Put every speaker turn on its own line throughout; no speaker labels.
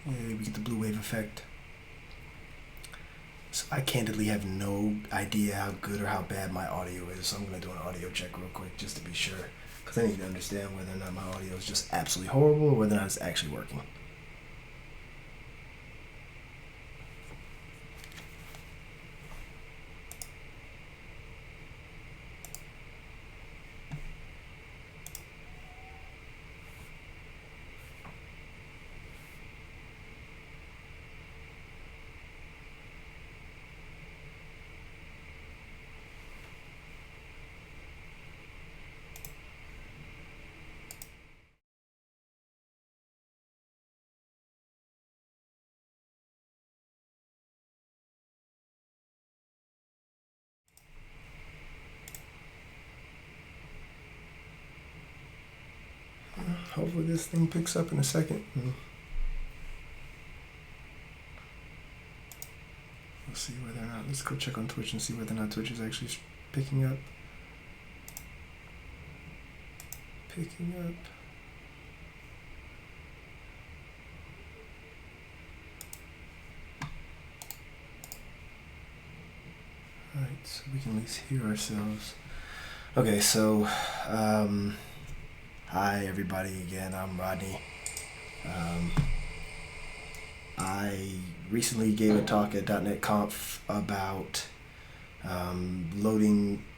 Yeah, we get the blue wave effect. So I candidly have no idea how good or how bad my audio is, so I'm going to do an audio check real quick just to be sure, because I need to understand whether or not my audio is just absolutely horrible or whether or not it's actually working. Hopefully this thing picks up in a second. We'll see whether or not. Let's go check on Twitch and see whether or not Twitch is actually picking up. Picking up. Alright, so we can at least hear ourselves. Okay, so hi everybody again, I'm Rodney. I recently gave a talk at .NET Conf about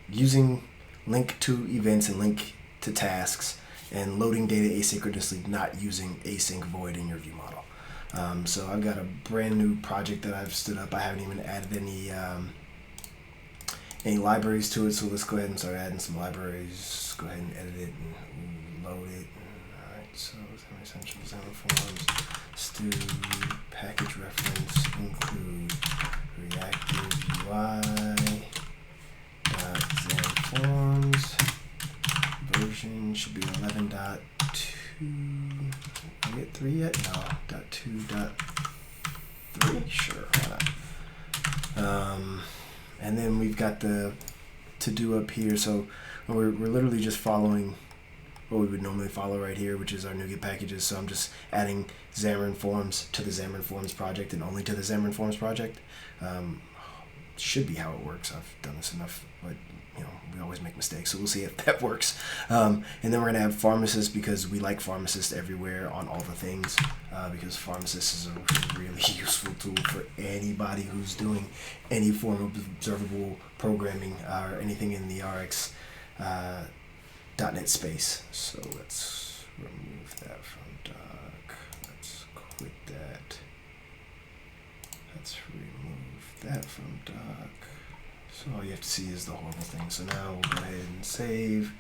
using link to events and link to tasks and loading data asynchronously, not using async void in your view model. So I've got a brand new project that I've stood up. I haven't even added any libraries to it, so let's go ahead and start adding some libraries. Go ahead and edit it and load it. Alright, so essentials and forms, stu package reference include ReactiveUI .xamforms. Version should be 11.2. Did I get 3 yet? No. .2.3. Sure, why not? And then we've got the to-do up here. So we're literally just following what we would normally follow right here, which is our NuGet packages. So I'm just adding Xamarin Forms to the Xamarin Forms project and only to the Xamarin Forms project. Should be how it works. I've done this enough, but we always make mistakes, so we'll see if that works. And then we're gonna have pharmacists, because we like pharmacists everywhere on all the things, because pharmacist is a really useful tool for anybody who's doing any form of observable programming or anything in the RX .NET space. So let's remove that from doc. Let's quit that. Let's remove that from doc. So all you have to see is the horrible thing. So now we'll go ahead and save,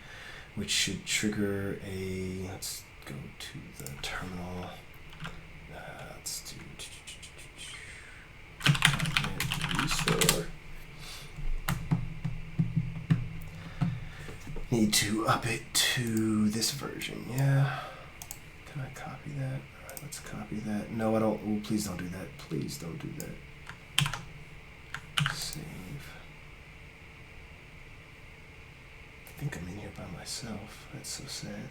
which should trigger a, let's go to the terminal. Let's do restore. Need to up it to this version, yeah. Can I copy that? All right, let's copy that. No, I don't. Oh, please don't do that. Please don't do that. Save. I think I'm in here by myself. That's so sad.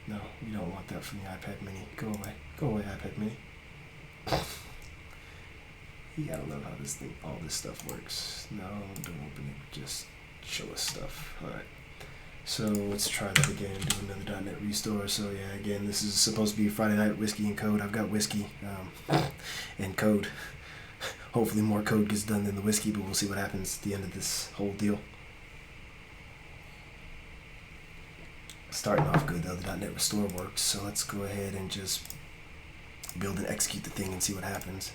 No, we don't want that from the iPad mini. Go away. Go away, iPad mini. You gotta love how this thing, all this stuff works. No, don't open it. Just show us stuff. Alright. So let's try that again and do another .NET restore. So yeah, again, this is supposed to be Friday night whiskey and code. I've got whiskey and code. Hopefully more code gets done than the whiskey, but we'll see what happens at the end of this whole deal. Starting off good though, the .NET restore works. So let's go ahead and just build and execute the thing and see what happens.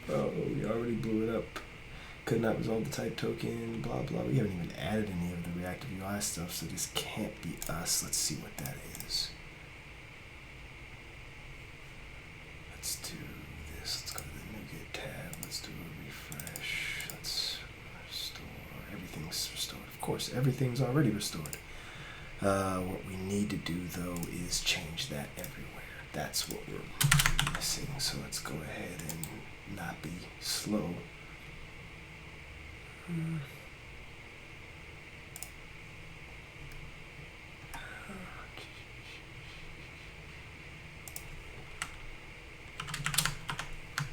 Oh, we already blew it up. Could not resolve the type token, blah, blah. We haven't even added any of the ReactiveUI stuff, so this can't be us. Let's see what that is. Let's do this. Let's go to the NuGet tab. Let's do a refresh. Let's restore. Everything's restored. Of course, everything's already restored. What we need to do, though, is change that everywhere. that's what we're missing. So let's go ahead and not be slow.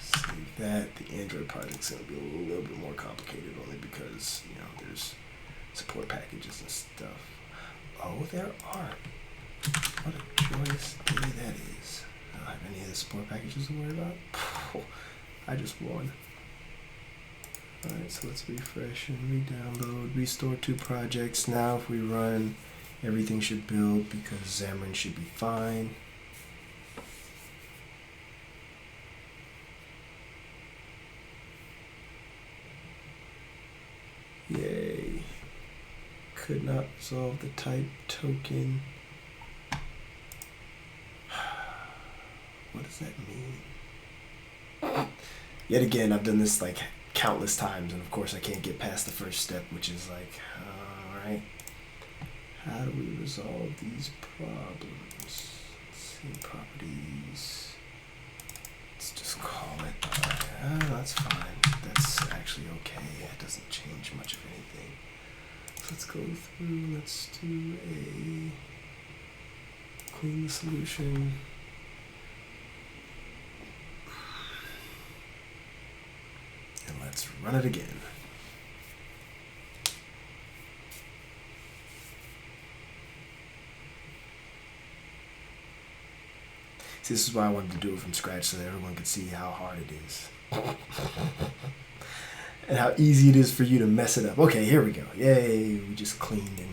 Save that. The Android project's going to be a little bit more complicated only because, you know, there's support packages and stuff. Oh, there are. What a joyous day that is. I don't have any of the support packages to worry about. I just won. Alright, so let's refresh and re-download, restore 2 projects. Now if we run, everything should build because Xamarin should be fine. Yay. Could not resolve the type token. What does that mean? Yet again, I've done this like countless times, and of course I can't get past the first step, which is like, alright, how do we resolve these problems? Let's see, properties. Let's just call it, that's fine. That's actually okay. It doesn't change much of anything. So let's go through, let's do a clean the solution. And let's run it again. See, this is why I wanted to do it from scratch so that everyone could see how hard it is. And how easy it is for you to mess it up. Okay, here we go. Yay, we just cleaned and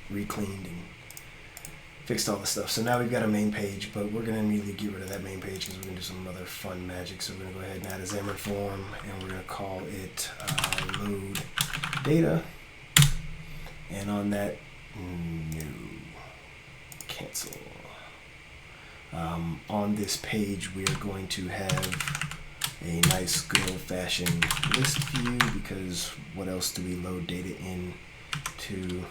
re-cleaned and fixed all the stuff. So now we've got a main page, but we're going to immediately get rid of that main page because we're going to do some other fun magic. So we're going to go ahead and add a Xamarin form, and we're going to call it load data. And on that, no, cancel. On this page, we are going to have a nice good old-fashioned list view because what else do we load data in to?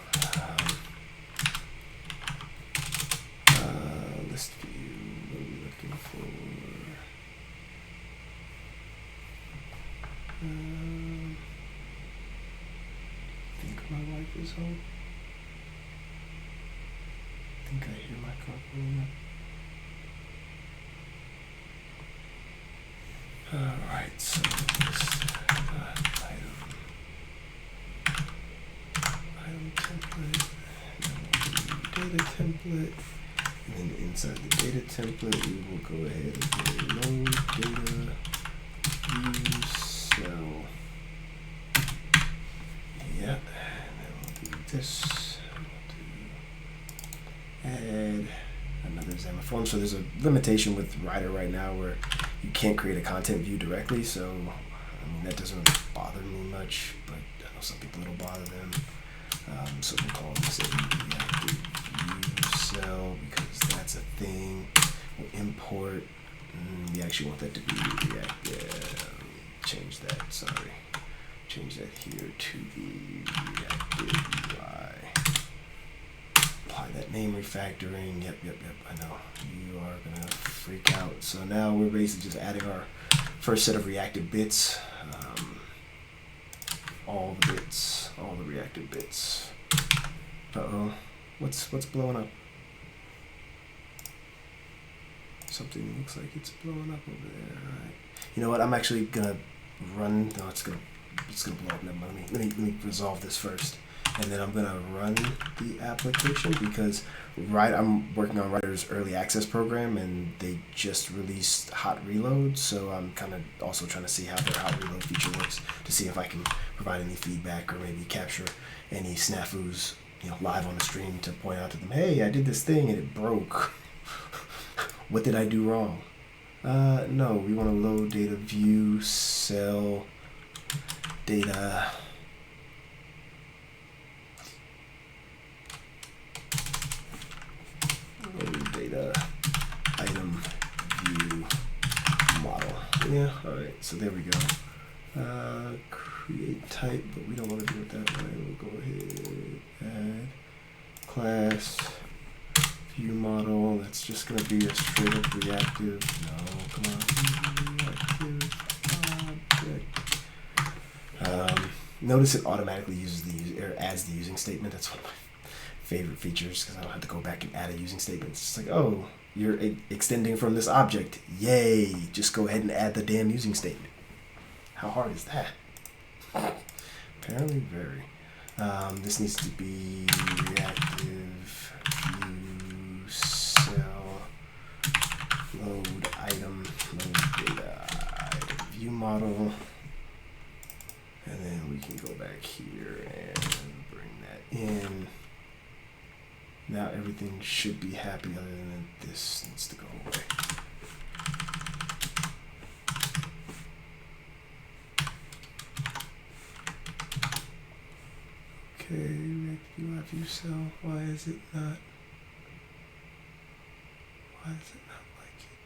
List view, what are we looking for? I think my wife is home. I think I hear my car pulling up. Alright, so list item template, data template. And then inside the data template, we will go ahead and load data view cell. Yeah, and then we'll do this. We'll do add another Xamarin form. So there's a limitation with Writer right now where you can't create a content view directly. So I mean that doesn't really bother me much, but I know some people it'll bother them. So we'll call this a reactive view cell because that's a thing. We'll import. We actually want that to be reactive. Change that. Sorry. Change that here to the ReactiveUI. Apply that name refactoring. Yep. I know you are gonna freak out. So now we're basically just adding our first set of reactive bits. All the bits, all the reactive bits. Uh-oh. What's blowing up? Something looks like it's blowing up over there. All right. You know what? I'm actually gonna run. No, it's gonna blow up. Never mind. Let me resolve this first, and then I'm gonna run the application because I'm working on Writer's early access program, and they just released hot reload. So I'm kind of also trying to see how their hot reload feature works to see if I can provide any feedback or maybe capture any snafus, live on the stream to point out to them, hey, I did this thing and it broke. What did I do wrong? No, we want to load data view cell data. Load data item view model. Yeah, alright, so there we go. Create type, but we don't want to do it that way. We'll go ahead, add class view model. That's just going to be a straight up reactive. No, come on. Reactive object. Notice it automatically uses adds the using statement. That's one of my favorite features because I don't have to go back and add a using statement. It's just like, oh, you're extending from this object. Yay! Just go ahead and add the damn using statement. How hard is that? Apparently very. This needs to be reactive view cell load item load data view model, and then we can go back here and bring that in. Now everything should be happy other than this needs to go away. Okay, ReactiveUI view cell. Why is it not? Why is it not like it?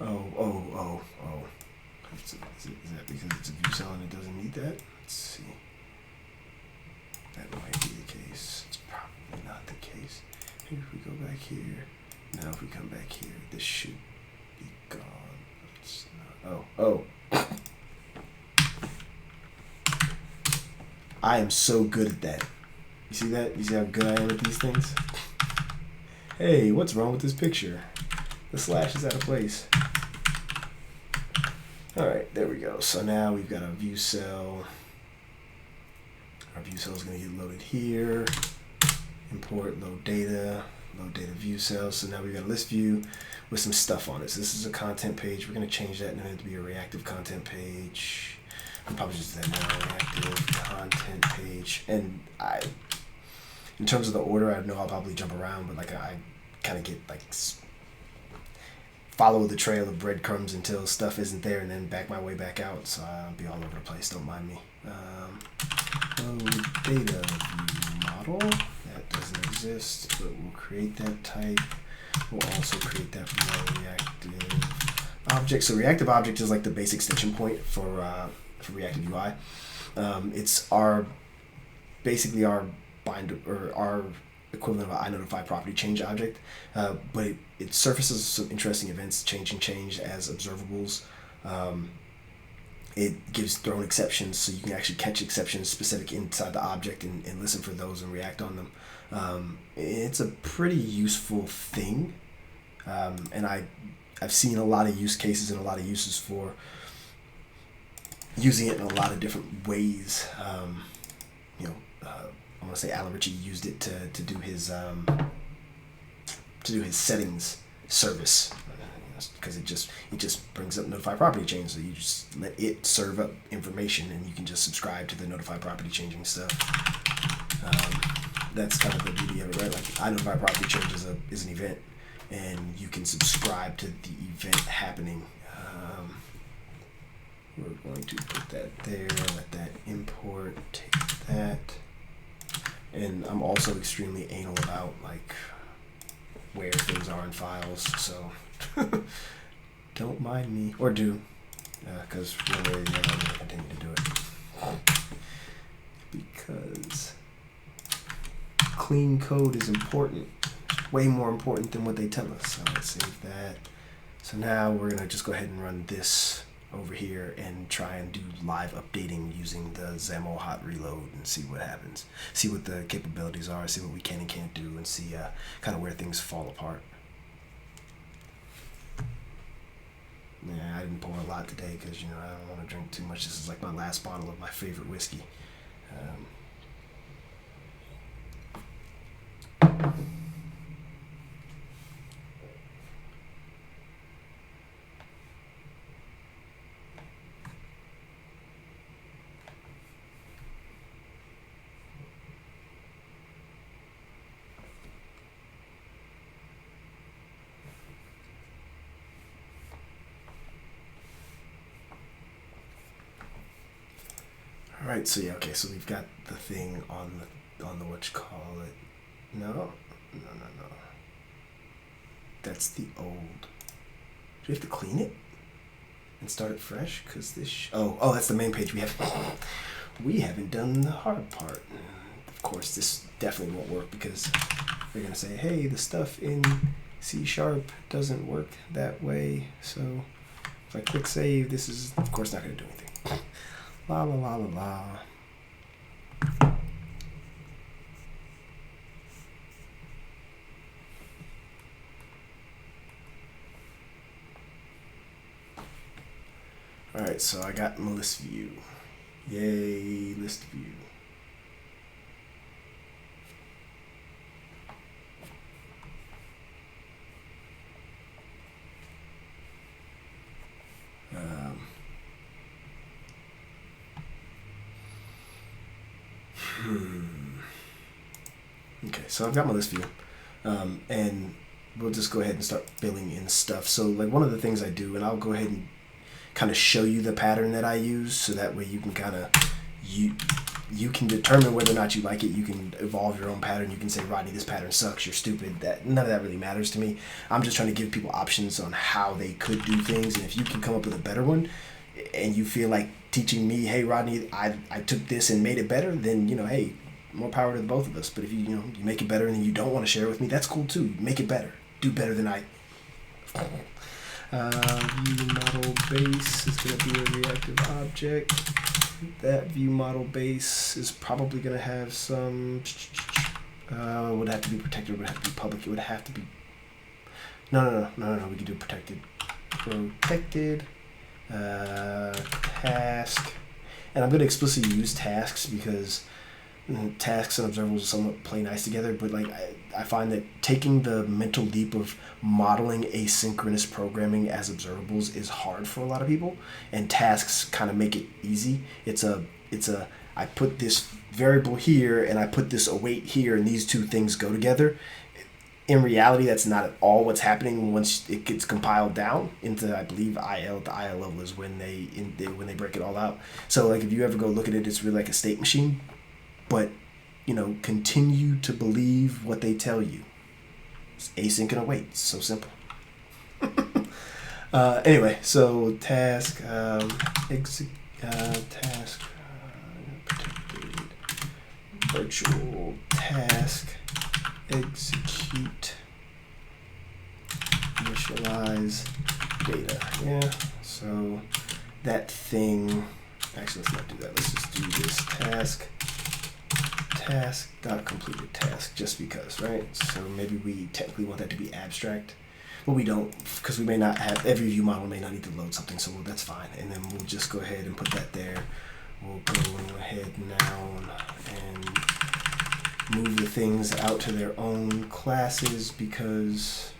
Oh. Is that because it's a view cell and it doesn't need that? Let's see. That might be the case. It's probably not the case. Maybe if we go back here. Now if we come back here, this should be gone. It's not. Oh. I am so good at that. You see that? You see how good I am at these things? Hey, what's wrong with this picture? The slash is out of place. Alright, there we go. So now we've got a view cell. Our view cell is going to get loaded here. Import load data view cell. So now we've got a list view with some stuff on it. So this is a content page. We're going to change that and to be a reactive content page. I'll probably just do that now, reactive content page. And in terms of the order, I know I'll probably jump around, but like I kind of get like follow the trail of breadcrumbs until stuff isn't there, and then back my way back out. So I'll be all over the place. Don't mind me. Load data view model that doesn't exist, but we'll create that type. We'll also create that from our reactive object. So reactive object is like the base extension point for ReactiveUI. It's basically our bind or our equivalent of an iNotify property change object, but it surfaces some interesting events, change as observables. It gives thrown exceptions, so you can actually catch exceptions specific inside the object and listen for those and react on them. It's a pretty useful thing, and I've seen a lot of use cases and a lot of uses for using it in a lot of different ways. I want to say Alan Ritchie used it to do his settings service, because it just brings up notify property change. So you just let it serve up information, and you can just subscribe to the notify property changing stuff. That's kind of the beauty of it, right? Like iNotify property change is an event, and you can subscribe to the event happening. We're going to put that there, let that import, take that. And I'm also extremely anal about like where things are in files, so don't mind me, or do, because one way or the other I'm going to continue to do it. Because clean code is important, way more important than what they tell us. So let's save that. So now we're going to just go ahead and run this over here and try and do live updating using the XAML hot reload and see what happens. See what the capabilities are, see what we can and can't do, and see kind of where things fall apart. Yeah, I didn't pour a lot today because, I don't want to drink too much. This is like my last bottle of my favorite whiskey. Alright, so yeah, okay, so we've got the thing on the whatchamacallit. No. That's the old. Do we have to clean it and start it fresh? Because this oh, that's the main page. We haven't done the hard part. of course, this definitely won't work because they're going to say, hey, the stuff in C# doesn't work that way. So if I click save, this is, of course, not going to do anything. La la la la la. All right, so I got my list view. Yay, list view. Okay, so I've got my list view, and we'll just go ahead and start filling in stuff. So like one of the things I do, and I'll go ahead and kind of show you the pattern that I use, so that way you can kind of you can determine whether or not you like it. You can evolve your own pattern. You can say, Rodney, this pattern sucks, you're stupid. That none of that really matters to me. I'm just trying to give people options on how they could do things, and if you can come up with a better one and you feel like teaching me, hey Rodney, I took this and made it better, then hey, more power to both of us. But if you make it better and then you don't want to share it with me, that's cool too. Make it better. Do better than I. View model base is going to be a reactive object. That view model base is probably going to have some. Would have to be protected. Would have to be public. It would have to be. No. We can do protected. Protected. Task. And I'm going to explicitly use tasks because tasks and observables somewhat play nice together, but like I find that taking the mental leap of modeling asynchronous programming as observables is hard for a lot of people, and tasks kind of make it easy. It's a I put this variable here and I put this await here, and these two things go together. In reality, that's not at all what's happening once it gets compiled down into, I believe, IL. The IL level is when they break it all out. So like if you ever go look at it, it's really like a state machine. But, continue to believe what they tell you. It's async and await. It's so simple. Anyway, so task, task, protected, virtual task, execute, initialize data. Yeah, so that thing, actually let's not do that. Let's just do this task.completed task, just because, right? So maybe we technically want that to be abstract, but we don't, because we may not have, every view model may not need to load something, so that's fine. And then we'll just go ahead and put that there. We'll go ahead now and move the things out to their own classes, because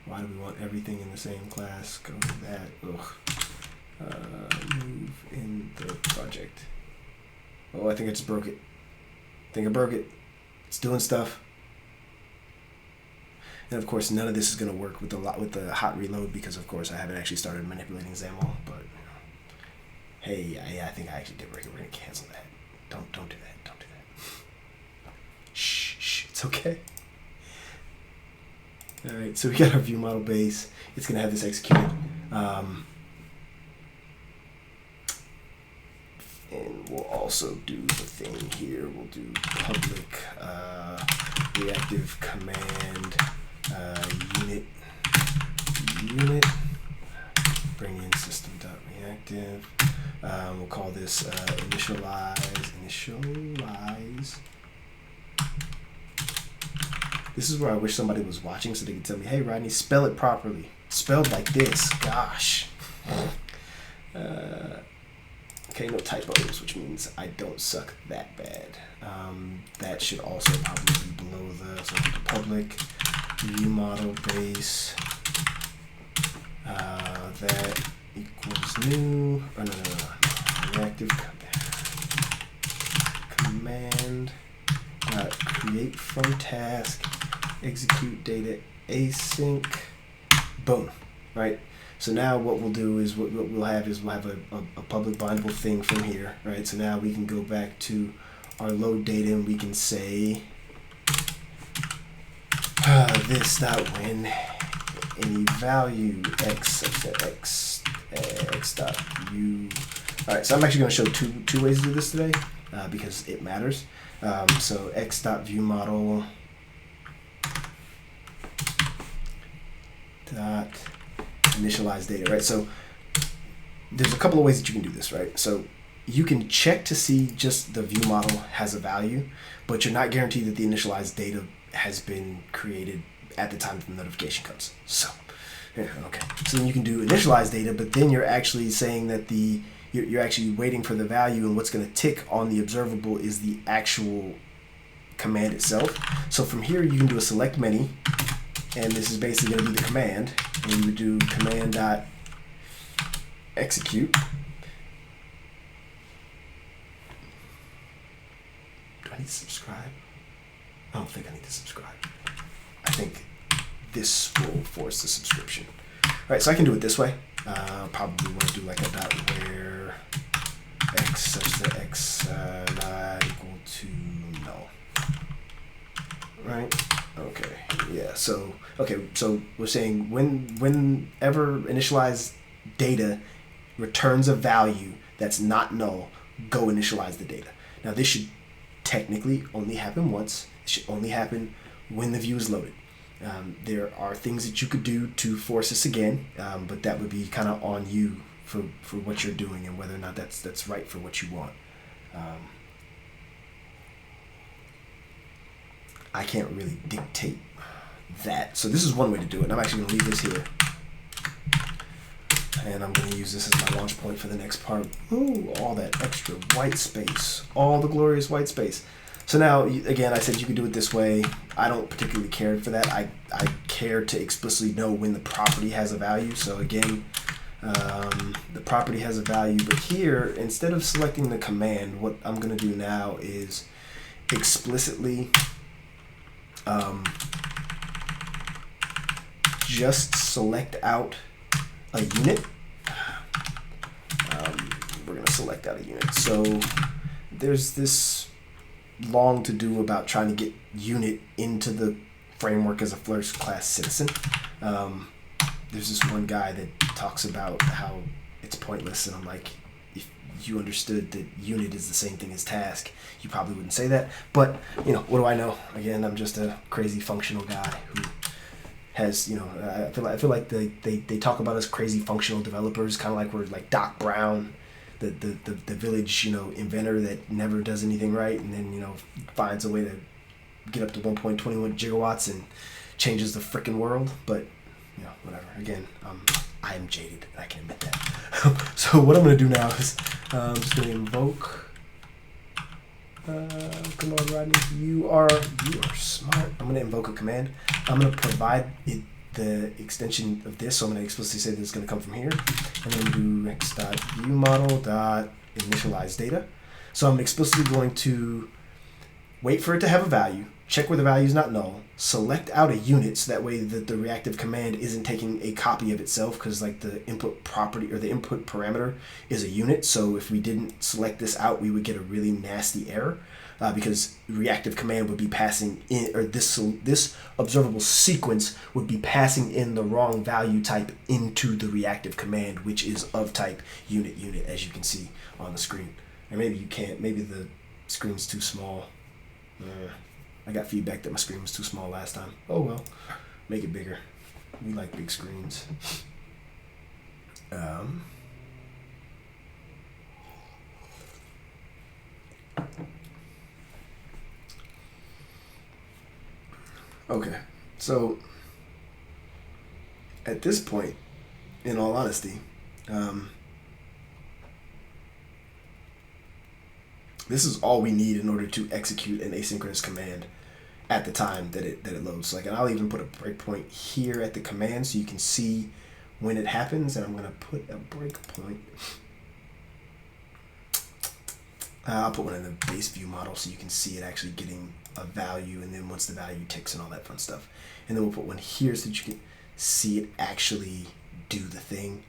why do we want everything in the same class? Go to that. Move in the project. Oh, I think I just broke it. I broke it. It's doing stuff. And of course, none of this is going to work with the hot reload, because of course I haven't actually started manipulating XAML. But hey, I think I actually did break it. We're going to cancel that. Don't do that. Don't do that. Shh. It's okay. All right. So we got our view model base. It's going to have this executed. And we'll also do the thing here. We'll do public reactive command unit bring in system.reactive. We'll call this initialize. This is where I wish somebody was watching so they could tell me, hey Rodney, spell it properly. Spelled like this. Gosh. Okay, no typos, which means I don't suck that bad. That should also probably be below so the public view model base. That equals new. Oh, no. Reactive command. Create from task. Execute data async. Boom. Right. So now what we'll do is we'll have a public bindable thing from here, right? So now we can go back to our load data and we can say this dot when any value x dot u. All right, so I'm actually going to show two ways to do this today. because it matters. So x.viewModel dot initialize data, right? So there's a couple of ways that you can do this, right? So you can check to see just the view model has a value, but you're not guaranteed that the initialized data has been created at the time the notification comes. So, yeah, okay. So then you can do initialize data, but then you're actually saying that you're actually waiting for the value, and what's going to tick on the observable is the actual command itself. So from here, you can do a select many, and this is basically going to be the command, and you would do command dot execute. Do I need to subscribe? I don't think I need to subscribe. I think this will force the subscription. All right, so I can do it this way. Probably want to do like a dot where x such that x not equal to null. Right? Okay. Yeah. So okay. So we're saying whenever initialized data returns a value that's not null, go initialize the data. Now this should technically only happen once. It should only happen when the view is loaded. There are things that you could do to force this again, but that would be kind of on you for what you're doing and whether or not that's right for what you want. I can't really dictate that. So this is one way to do it. And I'm actually going to leave this here. And I'm going to use this as my launch point for the next part. Ooh, all that extra white space. All the glorious white space. So now, again, I said you could do it this way. I don't particularly care for that. I care to explicitly know when the property has a value. So again, the property has a value. But here, instead of selecting the command, what I'm going to do now is explicitly just select out a unit. We're going to select out a unit. So there's this long to do about trying to get unit into the framework as a first class citizen. There's this one guy that talks about how it's pointless, and I'm like, if you understood that unit is the same thing as task, you probably wouldn't say that. But what do I know? Again, I'm just a crazy functional guy who has, I feel like they talk about us crazy functional developers, kind of like we're like Doc Brown, the village inventor that never does anything right, and then finds a way to get up to 1.21 gigawatts and changes the frickin' world. But whatever. Again, I am jaded. I can admit that. So what I'm gonna do now is I'm just gonna invoke. Come on, Rodney. You are smart. I'm gonna invoke a command. I'm gonna provide it the extension of this, so I'm going to explicitly say that it's going to come from here. I'm going to do x.viewModel.initialize data. So I'm explicitly going to wait for it to have a value, check where the value is not null, select out a unit so that way that the reactive command isn't taking a copy of itself, because like the input property or the input parameter is a unit. So if we didn't select this out, we would get a really nasty error. Because reactive command would be passing in, or this observable sequence would be passing in the wrong value type into the reactive command, which is of type unit, as you can see on the screen. Or maybe you can't, maybe the screen's too small. I got feedback that my screen was too small last time. Oh well, make it bigger. We like big screens. Okay, so at this point, in all honesty, this is all we need in order to execute an asynchronous command at the time that it loads. Like, and I'll even put a breakpoint here at the command so you can see when it happens. And I'm going to put a breakpoint. I'll put one in the base view model so you can see it actually getting a value, and then once the value ticks and all that fun stuff. And then we'll put one here so that you can see it actually do the thing.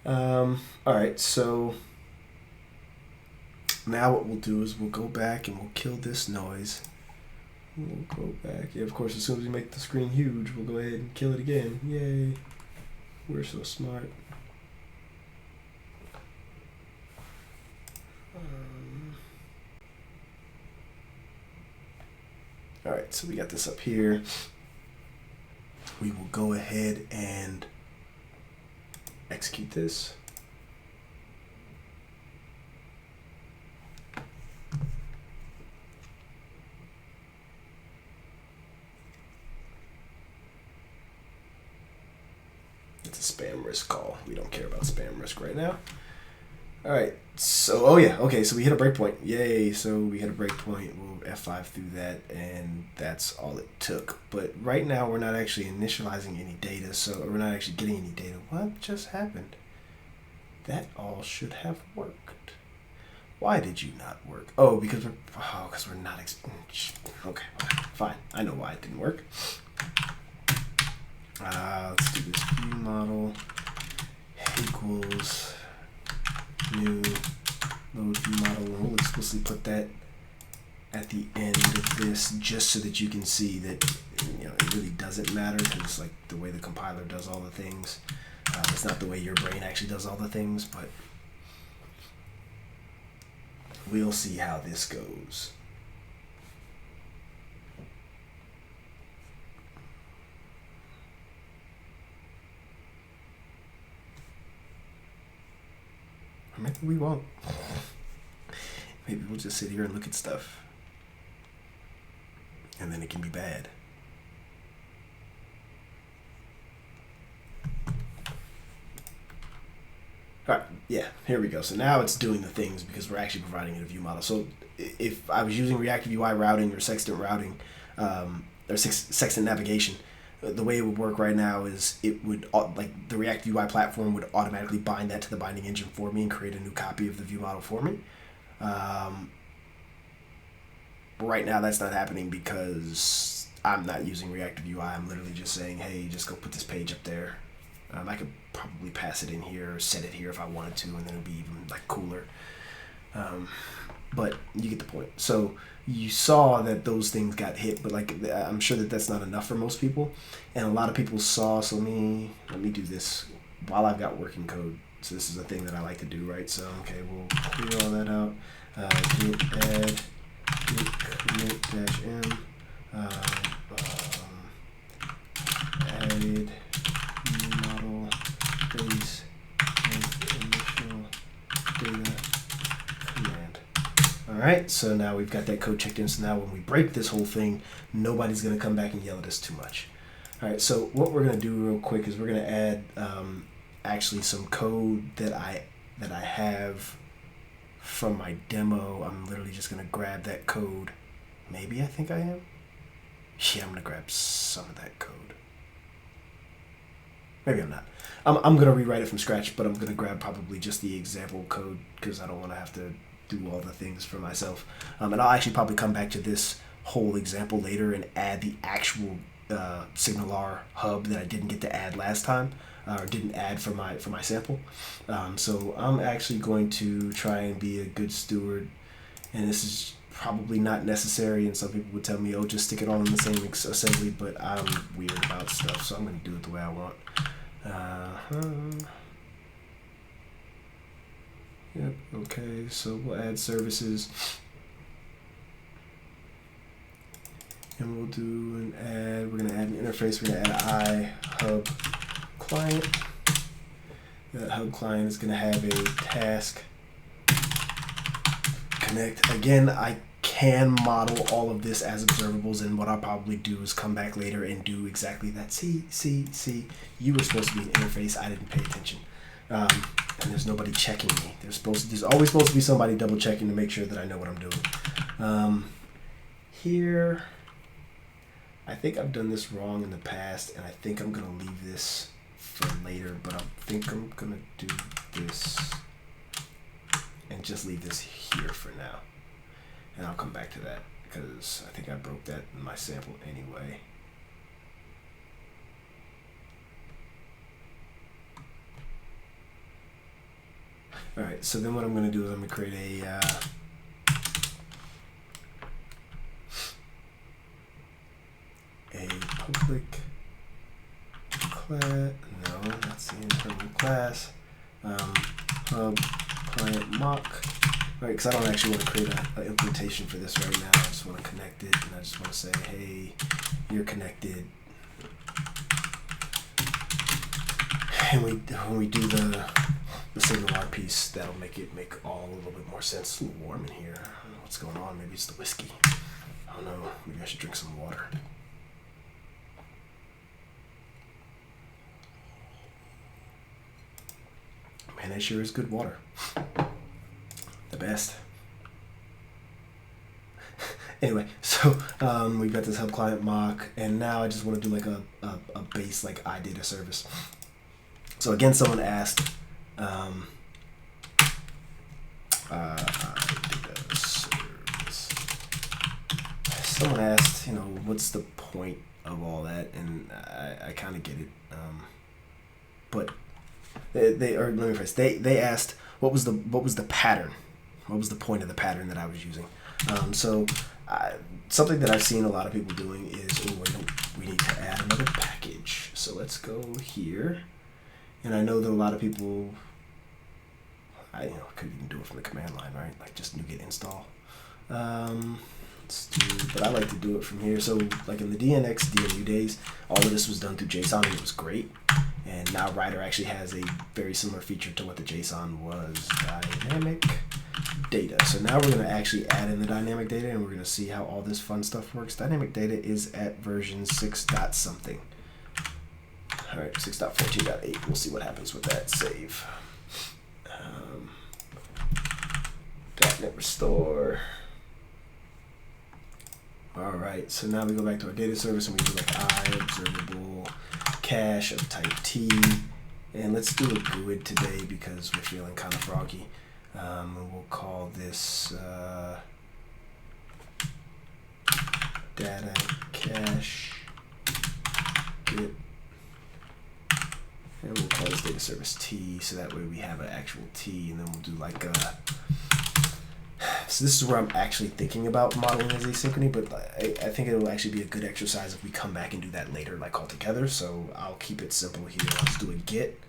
All right, so now what we'll do is we'll go back and we'll kill this noise. We'll go back. Yeah, of course, as soon as we make the screen huge, we'll go ahead and kill it again. Yay. We're so smart. All right, so we got this up here. We will go ahead and execute this. It's a spam risk call. We don't care about spam risk right now. All right, so, oh yeah, okay, so we hit a breakpoint. Yay, so we hit a breakpoint. We'll F5 through that, and that's all it took. But right now, we're not actually initializing any data, so we're not actually getting any data. What just happened? That all should have worked. Why did you not work? Oh, because we're not, okay, fine. I know why it didn't work. Let's do this view model equals new load view model. We'll explicitly put that at the end of this just so that you can see that it really doesn't matter, because like the way the compiler does all the things, it's not the way your brain actually does all the things, but we'll see how this goes. Or maybe we won't. Maybe we'll just sit here and look at stuff, and then it can be bad. All right, yeah, here we go. So now it's doing the things because we're actually providing it a view model. So if I was using ReactiveUI routing or sextant routing, or sextant navigation, the way it would work right now is it would, like the ReactiveUI platform would automatically bind that to the binding engine for me and create a new copy of the view model for me. But right now that's not happening because I'm not using ReactiveUI. I'm literally just saying, hey, just go put this page up there. I could probably pass it in here or set it here if I wanted to, and then it'd be even like cooler. But you get the point. So you saw that those things got hit, but like I'm sure that that's not enough for most people, and a lot of people saw. So let me do this while I've got working code. So this is a thing that I like to do, right? So okay, we'll clear all that out. Git add git commit -m added model base with initial data command. All right, so now we've got that code checked in. So now when we break this whole thing, nobody's going to come back and yell at us too much. All right, so what we're going to do real quick is we're going to add actually some code that I have from my demo. I'm literally just going to grab that code. Maybe I think I am. Yeah, I'm going to grab some of that code. Maybe I'm not. I'm going to rewrite it from scratch, but I'm going to grab probably just the example code because I don't want to have to do all the things for myself. And I'll actually probably come back to this whole example later and add the actual SignalR hub that I didn't get to add last time, or didn't add for my sample. So I'm actually going to try and be a good steward, and this is probably not necessary, and some people would tell me, oh, just stick it all in the same assembly, but I'm weird about stuff, so I'm going to do it the way I want. Yep, okay, so we'll add services, and we'll do an add, we're going to add an interface, we're going to add hub client. That hub client is going to have a task connect. Again, I can model all of this as observables, and what I'll probably do is come back later and do exactly that. See, you were supposed to be an interface, I didn't pay attention. And there's nobody checking me. There's always supposed to be somebody double checking to make sure that I know what I'm doing. Here, I think I've done this wrong in the past, and I think I'm gonna leave this for later, but I think I'm gonna do this and just leave this here for now. And I'll come back to that because I think I broke that in my sample anyway. All right, so then what I'm going to do is I'm going to create a public class. No, that's the internal class. Hub client mock. right? Because I don't actually want to create an implementation for this right now. I just want to connect it, and I just want to say, hey, you're connected. And when we do the SignalR piece, that'll make all a little bit more sense. It's a little warm in here. I don't know what's going on. Maybe it's the whiskey. I don't know. Maybe I should drink some water. Man, that sure is good water. The best. Anyway, so we've got this hub client mock, and now I just want to do like a base like DataServies. So again, someone asked, someone asked, what's the point of all that? And I kind of get it. But let me rephrase. They asked what was the pattern? What was the point of the pattern that I was using? Something that I've seen a lot of people doing is, we need to add another package. So let's go here. And I know that a lot of people, could even do it from the command line, right? Like just NuGet install. But I like to do it from here. So like in the DNX, DNU days, all of this was done through JSON, and it was great. And now Rider actually has a very similar feature to what the JSON was, dynamic data. So now we're going to actually add in the dynamic data, and we're going to see how all this fun stuff works. Dynamic data is at version 6 dot something. All right, 6.14.8. We'll see what happens with that. Save. .NET restore. All right, so now we go back to our data service, and we do like observable cache of type T. And let's do a GUID today because we're feeling kind of froggy. And we'll call this data cache get. And we'll call this data service T, so that way we have an actual T, and then we'll do like a. So this is where I'm actually thinking about modeling as asynchrony, but I think it will actually be a good exercise if we come back and do that later, like all together. So I'll keep it simple here. I'll just do a get.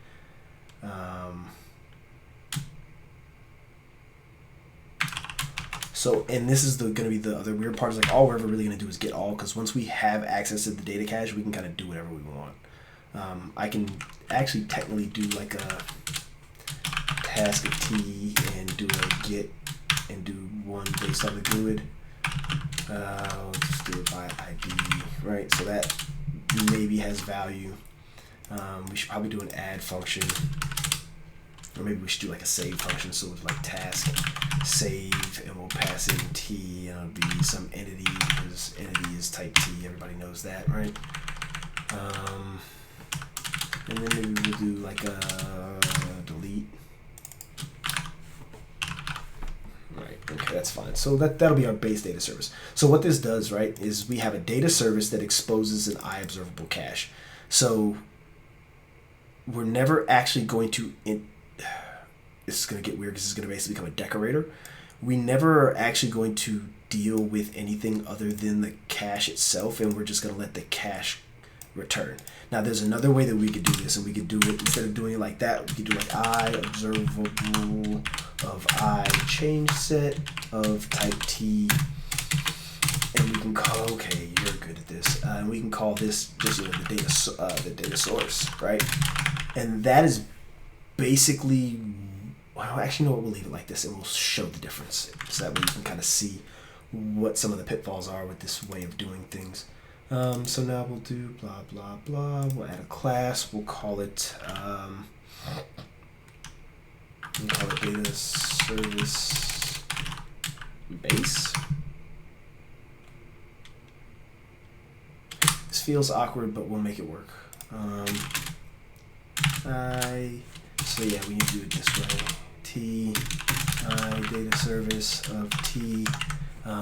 So, and this is going to be the other weird part, is like all we're ever really going to do is get all, because once we have access to the data cache, we can kind of do whatever we want. I can actually technically do like a task of T and do a get and do one based on the GUID. I'll just do it by ID, right? So that maybe has value. We should probably do an add function, or maybe we should do like a save function. So it's like task save, and we'll pass in T, and it'll be some entity, because entity is type T. Everybody knows that, right? And then maybe we'll do like a delete. Right, okay, that's fine. So that'll be our base data service. So what this does, right, is we have a data service that exposes an observable cache. So we're never actually going to, this is going to get weird because it's going to basically become a decorator. We never are actually going to deal with anything other than the cache itself, and we're just going to let the cache return. Now there's another way that we could do this, and we could do it, instead of doing it like that, we could do like observable of change set of type T, and we can call, okay, you're good at this, and we can call this just the data source, right? And that is basically, well, actually, no, we'll leave it like this, and we'll show the difference, so that way you can kind of see what some of the pitfalls are with this way of doing things. So now we'll do blah, blah, blah. We'll add a class. We'll call it, data service base. This feels awkward, but we'll make it work. So yeah, we need to do it this way. T, data service of T.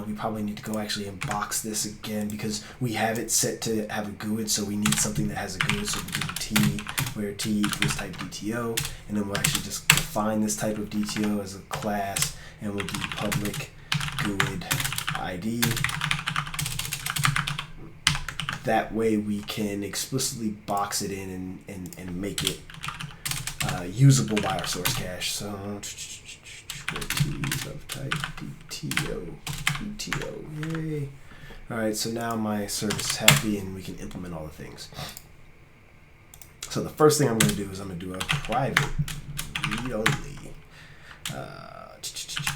We probably need to go actually and box this again, because we have it set to have a GUID, so we need something that has a GUID. So we'll do T, where T equals type DTO, and then we'll actually just define this type of DTO as a class, and we'll do public GUID ID. That way we can explicitly box it in and make it usable by our source cache. So properties of type DTO. Yay. All right, so now my service is happy and we can implement all the things. So the first thing I'm going to do is I'm going to do a private read-only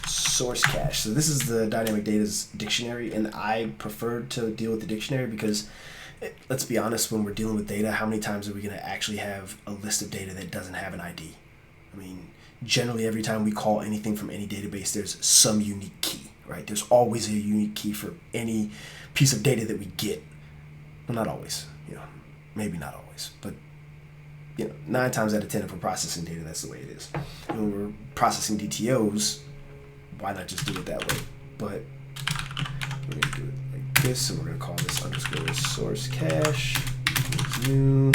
source cache. So this is the DynamicData's dictionary, and I prefer to deal with the dictionary because, let's be honest, when we're dealing with data, how many times are we going to actually have a list of data that doesn't have an ID? I mean, generally every time we call anything from any database, there's some unique key, right? There's always a unique key for any piece of data that we get. Well, not always, maybe not always, but 9 times out of 10, if we're processing data, that's the way it is. And when we're processing DTOs, why not just do it that way? But we're going to do it like this, so we're going to call this underscore source cache equals new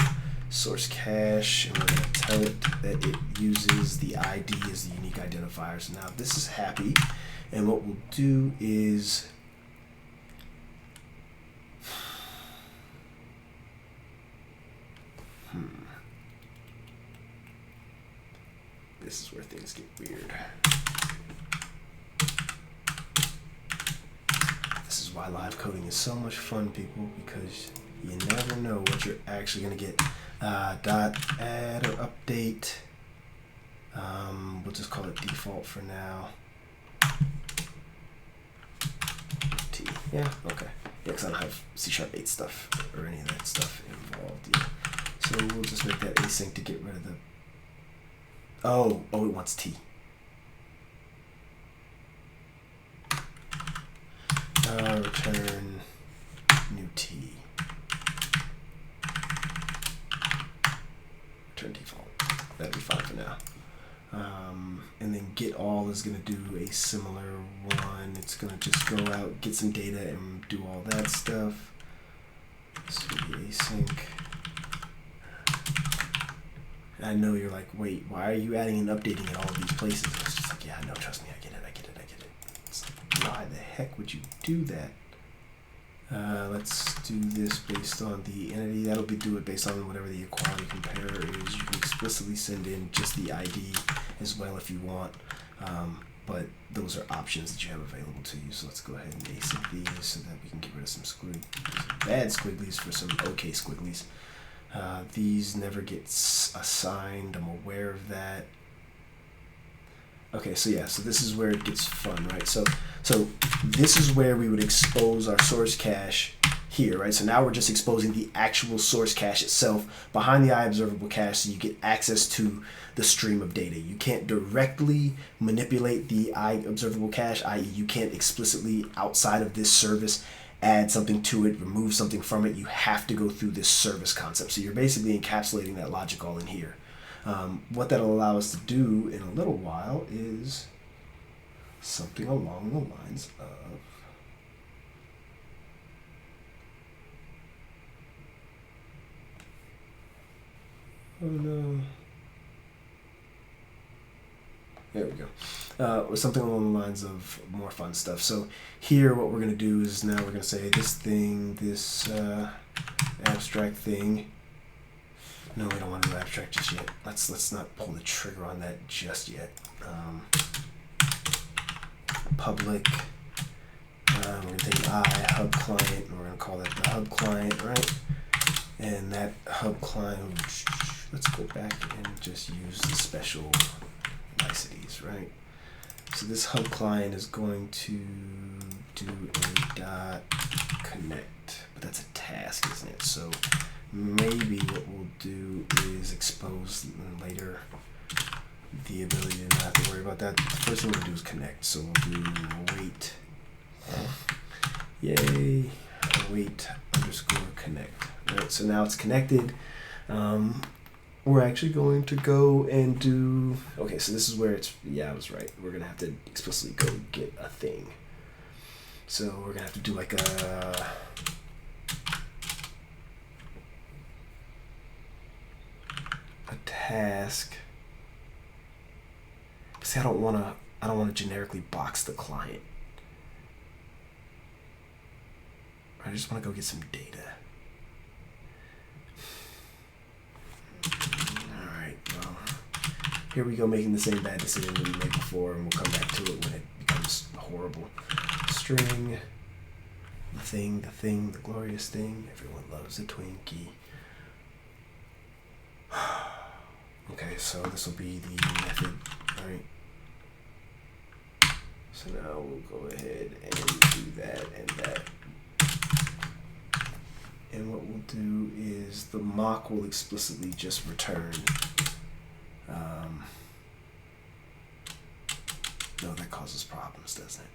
source cache, and we're going to tell it that it uses the ID as the unique identifier. So now this is happy, and what we'll do is this is where things get weird. This is why live coding is so much fun, people, because you never know what you're actually going to get. Dot add or update. We'll just call it default for now. T. Yeah, okay. Yeah, because I don't have C#8 stuff or any of that stuff involved yet. So we'll just make that async to get rid of the... Oh, it wants T. Return new T. Return default. That'll be fine for now. And then get all is going to do a similar one. It's going to just go out, get some data, and do all that stuff. This will be async. I know you're like, wait, why are you adding and updating in all of these places? It's just like, yeah, no, trust me, I get it. It's like, why the heck would you do that? Let's do this based on the entity. That'll do it based on whatever the equality comparer is. You can explicitly send in just the ID as well if you want, but those are options that you have available to you. So let's go ahead and async these so that we can get rid of some bad squigglies for some okay squigglies. These never get assigned. I'm aware of that. Okay, so yeah, so this is where it gets fun, right? So this is where we would expose our source cache here, right? So now we're just exposing the actual source cache itself behind the iObservable cache, so you get access to the stream of data. You can't directly manipulate the iObservable cache, i.e. you can't explicitly outside of this service add something to it, remove something from it. You have to go through this service concept. So you're basically encapsulating that logic all in here. What that'll allow us to do in a little while is something along the lines of oh no. There we go. Something along the lines of more fun stuff. So here what we're going to do is now we're going to say this thing, this abstract thing. No, we don't want to do abstract just yet. Let's not pull the trigger on that just yet. Public. We're going to take hub client, and we're going to call that the hub client, right? And that hub client, let's go back and just use the special niceties, right? So this hub client is going to do a dot connect, but that's a task, isn't it? So maybe what we'll do is expose later the ability to not have to worry about that. The first thing we'll do is connect. So we'll do wait. Yay. Wait underscore connect. Right, so now it's connected. We're actually going to go and do, okay, so this is where it's, yeah, I was right. We're going to have to explicitly go get a thing. So we're going to have to do like a task. See, I don't want to generically box the client. I just want to go get some data. All right, well, here we go, making the same bad decision that we made before, and we'll come back to it when it becomes horrible. String, the thing, the glorious thing. Everyone loves a Twinkie. Okay, so this will be the method, right? So now we'll go ahead and do that and that. And what we'll do is the mock will explicitly just return. No, that causes problems, doesn't it?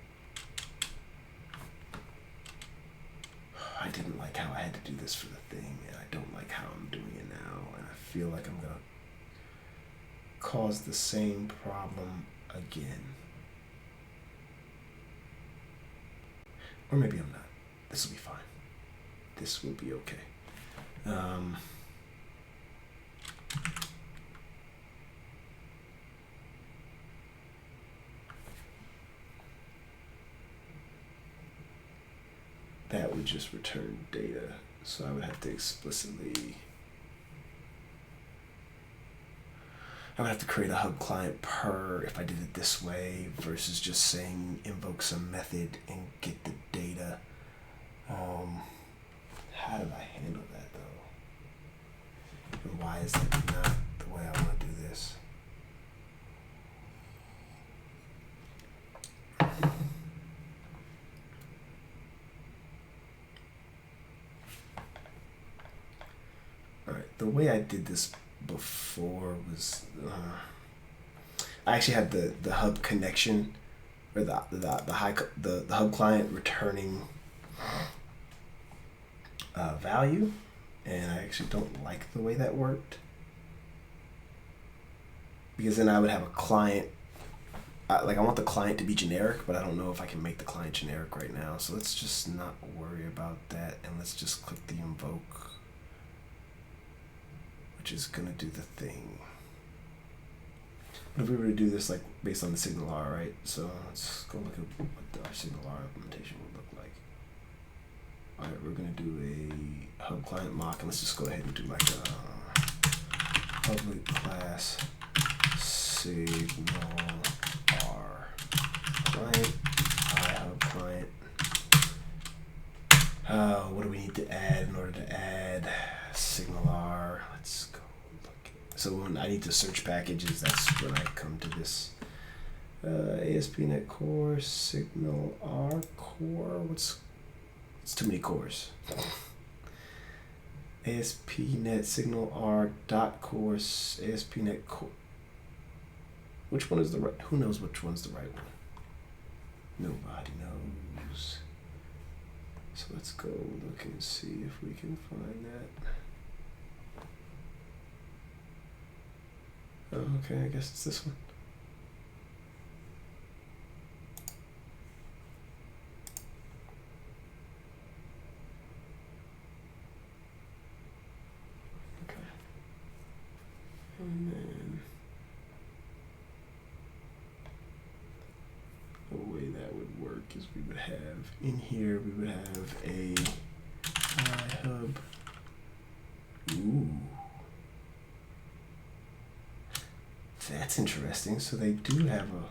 I didn't like how I had to do this for the thing, and I don't like how I'm doing it now, and I feel like I'm gonna cause the same problem again. Or maybe I'm not. This will be fine. This will be okay. That would just return data. So I would have to explicitly, I would have to create a hub client per if I did it this way versus just saying invoke some method and get the data. How do I handle that though? And why is that not the way I want to do this? Alright, the way I did this before was I actually had the hub connection or the hub client returning value, and I actually don't like the way that worked, because then I would have a client like I want the client to be generic, but I don't know if I can make the client generic right now, so let's just not worry about that, and let's just click the invoke, which is gonna do the thing. What if we were to do this like based on the SignalR, right? So let's go look at what our SignalR implementation would look like. All right, we're gonna do a hub client mock, and let's just go ahead and do like a public class SignalR client, hub client. What do we need to add in order to add SignalR? Let's go look. So when I need to search packages, that's when I come to this ASP.NET Core, SignalR Core. It's too many cores. ASP.NET SignalR .core, ASP.NET Core. Which one is the right? Who knows which one's the right one? Nobody knows. So let's go look and see if we can find that. Oh, okay, I guess it's this one. Okay. And then the way that would work is we would have in here, we would have a hub. Ooh. That's interesting. So they do have a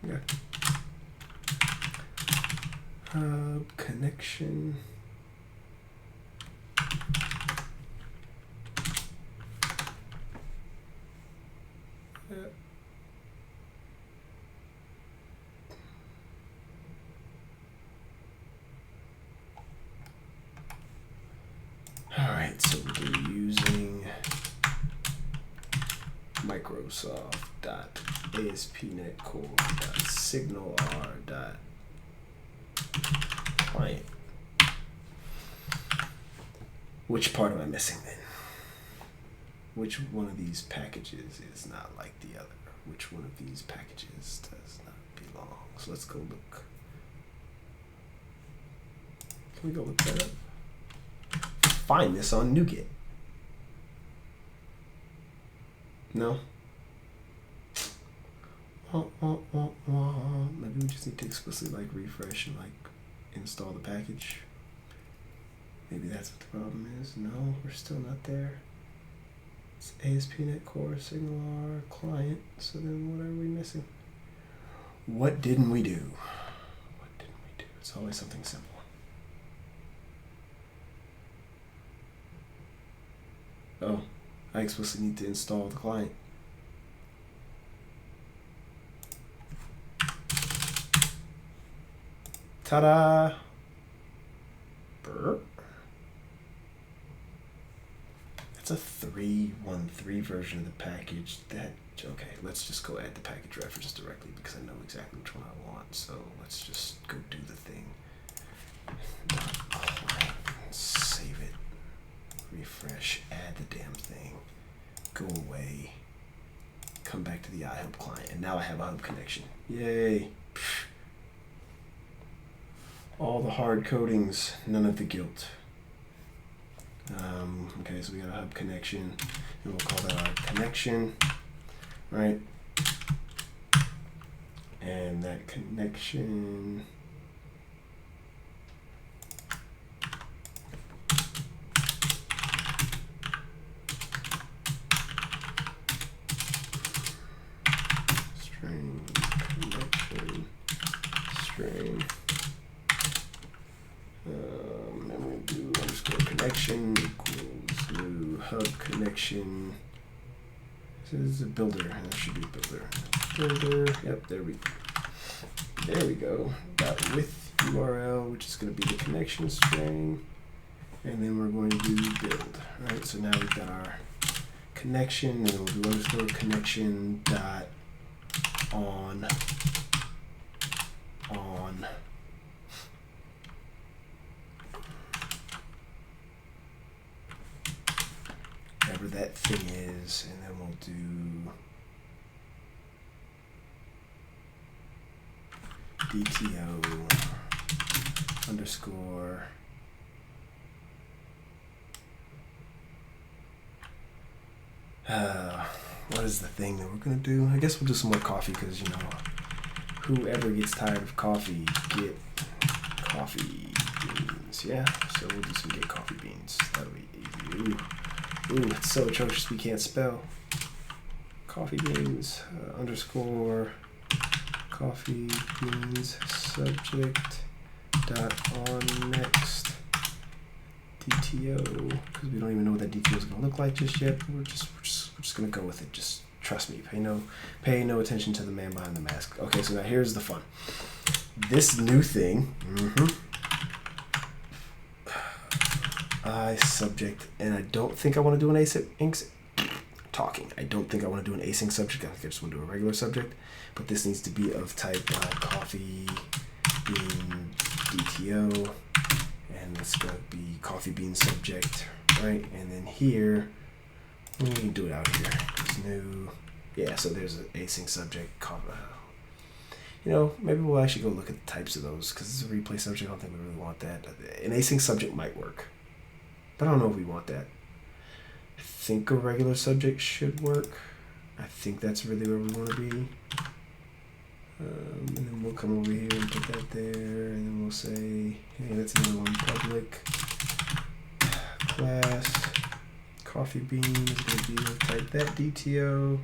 yeah. Hub connection. Alright, so we're using Microsoft.ASP.NET Core.SignalR.client. Which part am I missing then? Which one of these packages is not like the other? Which one of these packages does not belong? So let's go look. Can we go look that up? Find this on NuGet. No? Maybe we just need to explicitly like refresh and like install the package. Maybe that's what the problem is. No, we're still not there. It's ASP.NET Core, SignalR, client. So then what are we missing? What didn't we do? What didn't we do? It's always something simple. Oh, I explicitly need to install the client. Ta-da! Burp. It's a 3.1.3 version of the package. Okay, let's just go add the package reference directly because I know exactly which one I want. So let's just go do the thing. Save it. Refresh. Add the damn thing. Go away. Come back to the iHub client. And now I have a hub connection. Yay. All the hard codings, none of the guilt. Okay, so we got a hub connection, and we'll call that our connection, right? And that connection, string, connection, string. And we'll do underscore connection equals new hub connection. This is a builder. That should be a builder. Builder. Yep, there we go. Dot with URL, which is going to be the connection string, and then we're going to do build. Right. So now we've got our connection, and we'll do underscore connection dot on. Whatever that thing is, and then we'll do DTO underscore what is the thing that we're gonna do? I guess we'll do some more coffee because, you know, whoever gets tired of coffee, get coffee beans. Yeah, so we'll do some get coffee beans. That'll be easy. Ooh, it's so atrocious we can't spell. Coffee beans underscore coffee beans subject dot on next DTO, because we don't even know what that DTO is going to look like just yet. We're just going to go with it. Just trust me. Pay no attention to the man behind the mask. Okay, so now here's the fun. This new thing. I subject, and I don't think I want to do an async. I don't think I want to do an async subject. I think I just want to do a regular subject. But this needs to be of type coffee bean DTO, and it's going to be coffee bean subject, right? And then here, we can do it out here. It's new. Yeah, so there's an async subject. You know, maybe we'll actually go look at the types of those because it's a replay subject. I don't think we really want that. An async subject might work, but I don't know if we want that. I think a regular subject should work. I think that's really where we want to be. And then we'll come over here and put that there, and then we'll say, hey, that's another one. Public class coffee bean is going to be of type that DTO.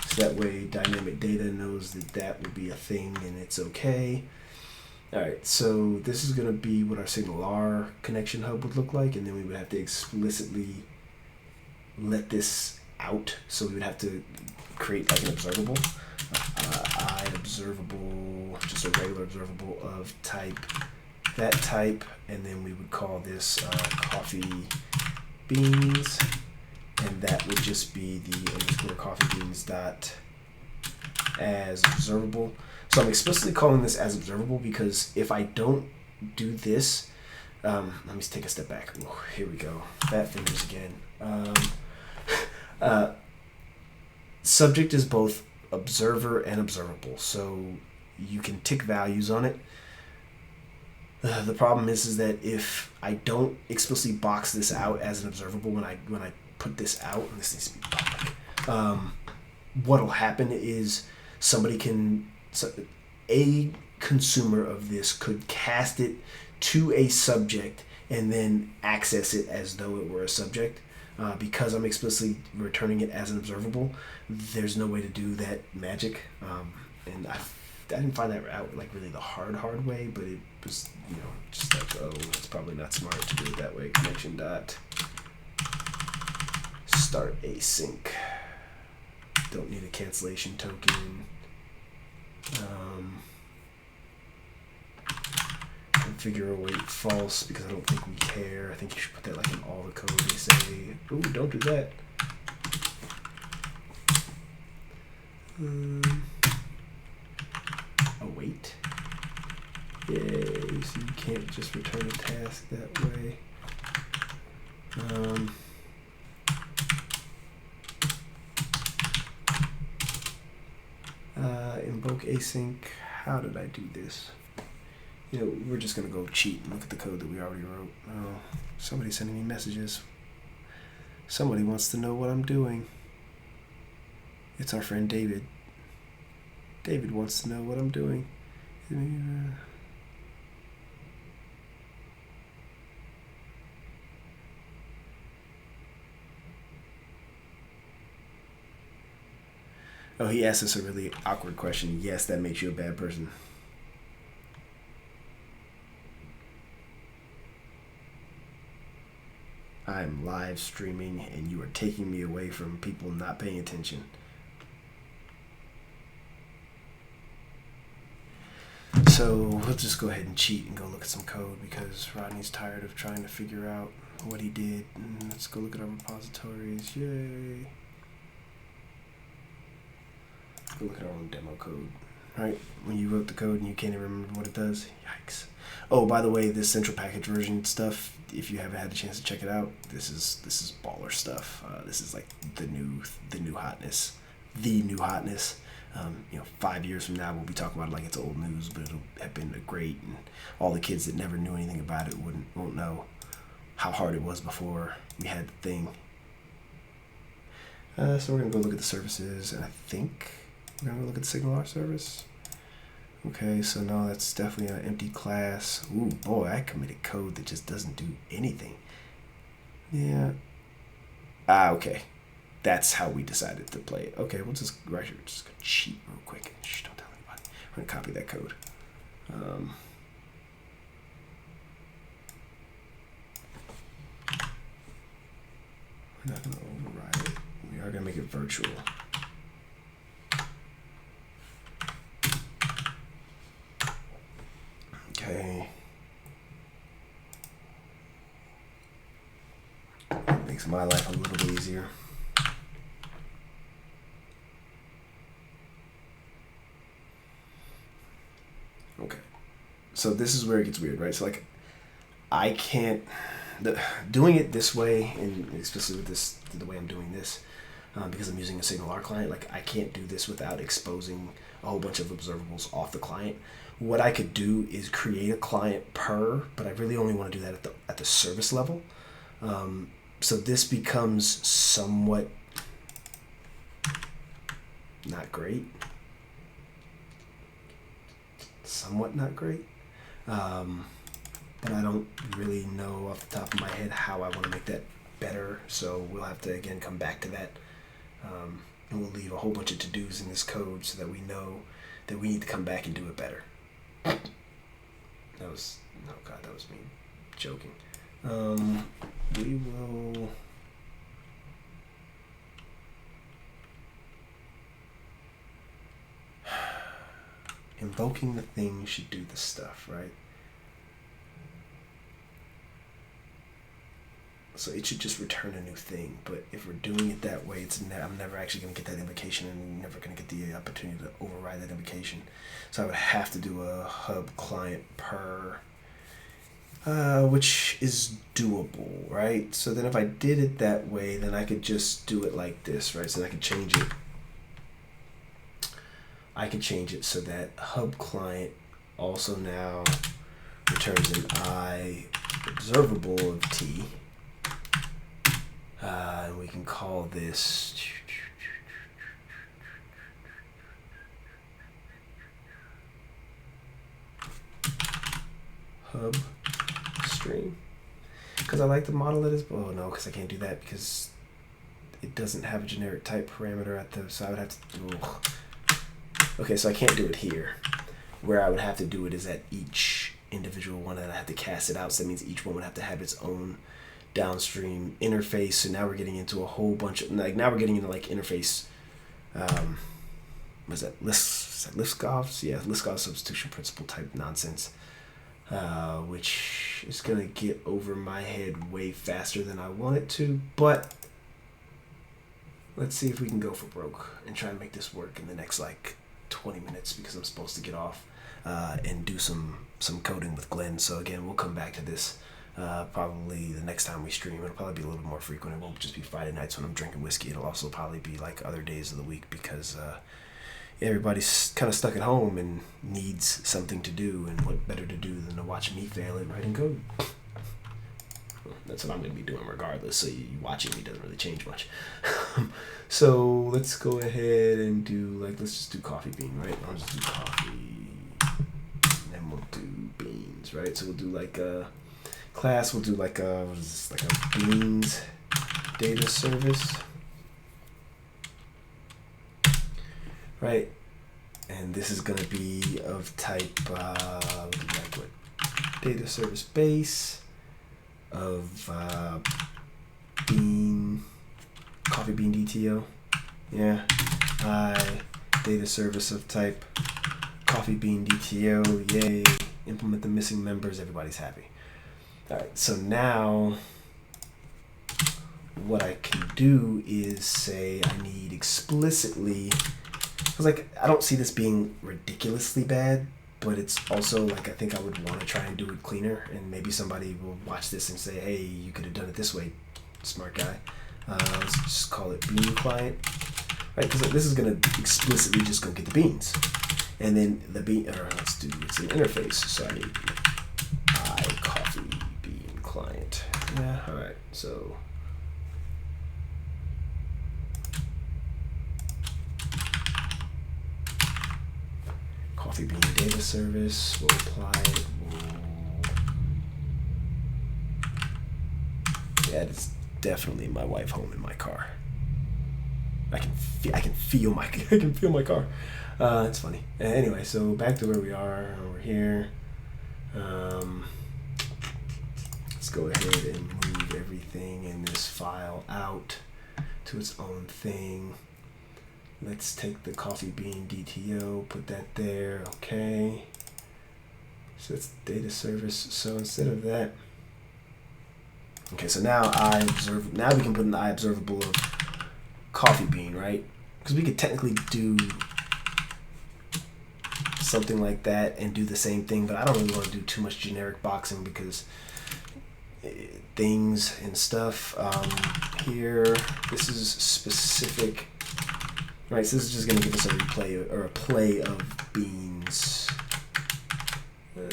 So that way DynamicData knows that that will be a thing and it's okay. All right, so this is going to be what our SignalR connection hub would look like, and then we would have to explicitly let this out. So we would have to create like an observable. Observable, just a regular observable of type, that type, and then we would call this coffee beans, and that would just be the underscore coffee beans dot as observable. So I'm explicitly calling this as observable because if I don't do this, let me take a step back. Ooh, here we go. Fat fingers again. Subject is both observer and observable, so you can tick values on it. The problem is that if I don't explicitly box this out as an observable when I put this out, and this needs to be public, what'll happen is a consumer of this could cast it to a subject and then access it as though it were a subject. because I'm explicitly returning it as an observable, there's no way to do that magic. And I didn't find that out like really the hard way, but it was, just like, oh, it's probably not smart to do it that way. Connection dot start async. Don't need a cancellation token. Configure await false because I don't think we care. I think you should put that like in all the code. They say, ooh, don't do that. Await. Yay, so you can't just return a task that way. Invoke async. How did I do this? We're just going to go cheat and look at the code that we already wrote. Oh, somebody's sending me messages. Somebody wants to know what I'm doing. It's our friend David. David wants to know what I'm doing. Oh, he asked us a really awkward question. Yes, that makes you a bad person. I'm live streaming and you are taking me away from people not paying attention. So let's just go ahead and cheat and go look at some code because Rodney's tired of trying to figure out what he did. And let's go look at our repositories. Yay. Go look at our own demo code. Right? When you wrote the code and you can't even remember what it does. Yikes. Oh, by the way, this central package version stuff, if you haven't had a chance to check it out, this is baller stuff. This is like the new hotness. The new hotness. 5 years from now we'll be talking about it like it's old news, but it'll have been great, and all the kids that never knew anything about it won't know how hard it was before we had the thing. So we're gonna go look at the services, and I think we're gonna go look at the SignalR service. Okay, so no, that's definitely an empty class. Ooh, boy, I committed code that just doesn't do anything. Yeah. Okay. That's how we decided to play it. Okay, we'll just right here, just gonna cheat real quick. Shh, don't tell anybody. We're gonna copy that code. We're not gonna override it. We are gonna make it virtual. Okay. Makes my life a little bit easier. Okay. So this is where it gets weird, right? So like, I can't, doing it this way, and especially with the way I'm doing this, because I'm using a SignalR client, like I can't do this without exposing a whole bunch of observables off the client. What I could do is create a client per, but I really only want to do that at the service level. So this becomes somewhat not great. Somewhat not great. But I don't really know off the top of my head how I want to make that better. So we'll have to, again, come back to that. And we'll leave a whole bunch of to-dos in this code so that we know that we need to come back and do it better. That was me joking. We will... Invoking the thing should do the stuff, right? So it should just return a new thing. But if we're doing it that way, I'm never actually going to get that invocation, and I'm never going to get the opportunity to override that invocation. So I would have to do a hub client per, which is doable, right? So then if I did it that way, then I could just do it like this, right? So I could change it. I could change it so that hub client also now returns an I observable of T. And we can call this hub stream. because I like the model that is. Oh no, because I can't do that because it doesn't have a generic type parameter at the. So I would have to. Okay, so I can't do it here. Where I would have to do it is at each individual one, and I have to cast it out. So that means each one would have to have its own downstream interface. So now we're getting into a whole bunch of now we're getting into like interface. Was that Liskov? Yeah, Liskov substitution principle type nonsense, which is gonna get over my head way faster than I want it to. But let's see if we can go for broke and try and make this work in the next like 20 minutes because I'm supposed to get off and do some coding with Glenn. So again, we'll come back to this probably the next time we stream. It'll probably be a little bit more frequent. It won't just be Friday nights when I'm drinking whiskey. It'll also probably be like other days of the week because everybody's kind of stuck at home and needs something to do, and what better to do than to watch me fail at writing code. That's what I'm going to be doing regardless, so you watching me doesn't really change much. So let's go ahead and do, like, let's just do coffee bean, right? I'll just do coffee, and then we'll do beans, right? So we'll do like a class, we'll do like a, what is this, like a beans data service, right? And this is going to be of type, we'll do like what, data service base of coffee bean DTO. Yeah, data service of type coffee bean DTO. Yay! Implement the missing members. Everybody's happy. All right. So now, what I can do is say I need explicitly. Because like I don't see this being ridiculously bad, but it's also like I think I would want to try and do it cleaner, and maybe somebody will watch this and say, hey, you could have done it this way, smart guy. Let's just call it bean client, right? Because this is going to explicitly just go get the beans, and then the bean, or let's do, it's an interface, so I need coffee bean client. Yeah, all right, so coffee bean data service, we'll apply it. Yeah, it's definitely my wife home in my car. I can feel my car. It's funny. Anyway, so back to where we are. We're here. Let's go ahead and move everything in this file out to its own thing. Let's take the coffee bean DTO, put that there, okay. So it's data service. So instead of that, okay, so now now we can put an observable of coffee bean, right? Because we could technically do something like that and do the same thing, but I don't really want to do too much generic boxing because things and stuff here, this is specific. Right, so this is just going to give us a replay or a play of beans. Yeah,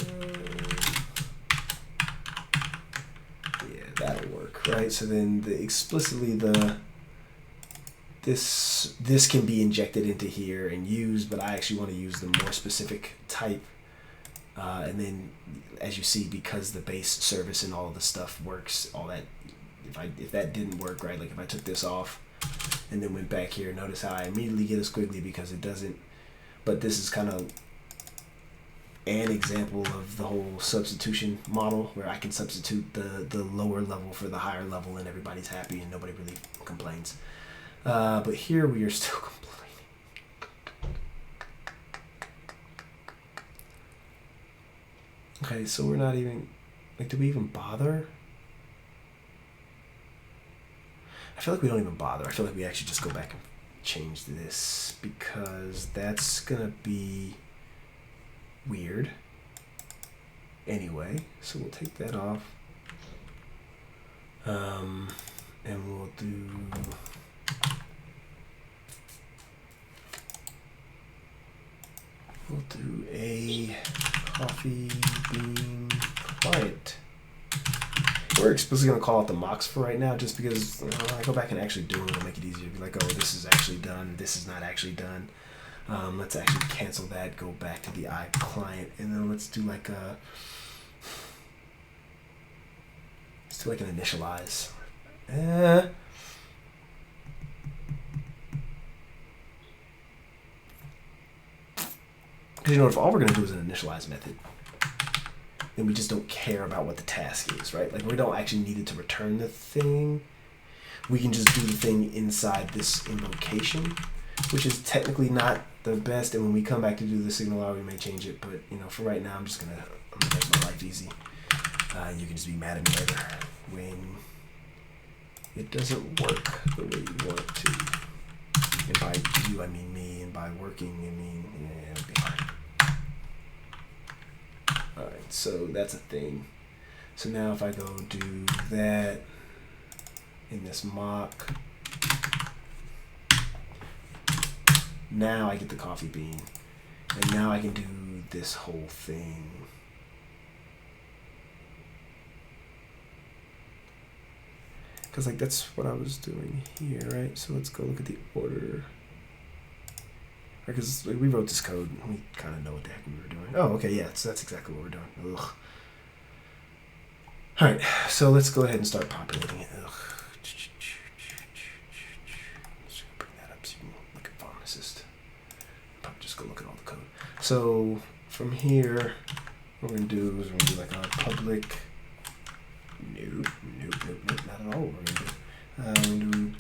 that'll work, right? So then explicitly this can be injected into here and used, but I actually want to use the more specific type. And then, as you see, because the base service and all of the stuff works, all that, if that didn't work, right? Like if I took this off and then went back here, notice how I immediately get a squiggly because it doesn't. But this is kind of an example of the whole substitution model where I can substitute the lower level for the higher level and everybody's happy and nobody really complains. But here we are still complaining. Okay, so we're not even, like, do we even bother? I feel like we don't even bother. I feel like we actually just go back and change this because that's gonna be weird anyway. So we'll take that off. And we'll do a coffee bean client. We're explicitly going to call it the mocks for right now just because I go back and actually do it. It'll make it easier. Be like, oh, this is actually done. This is not actually done. Let's actually cancel that. Go back to the iClient. And then let's do like a Let's do like an initialize. Because you know, if all we're going to do is an initialize method, then we just don't care about what the task is, right? Like we don't actually need it to return the thing. We can just do the thing inside this invocation, which is technically not the best. And when we come back to do the SignalR, we may change it. But you know, for right now, I'm gonna make my life easy. You can just be mad at me later when it doesn't work the way you want it to. And by you, I mean me, and by working, I mean, yeah, it'll be fine. All right, so that's a thing. So now if I go do that in this mock, now I get the coffee bean, and now I can do this whole thing. Because like that's what I was doing here, right? So let's go look at the order. Because like, we wrote this code, and we kind of know what the heck we were doing. Oh, okay, yeah, so that's exactly what we're doing. Ugh. All right, so let's go ahead and start populating it. Ugh. Just gonna bring that up so you can look at Font Assist. Probably just go look at all the code. So from here, what we're gonna do is we're gonna do like a public. Nope, not at all. What we're gonna do. We're gonna do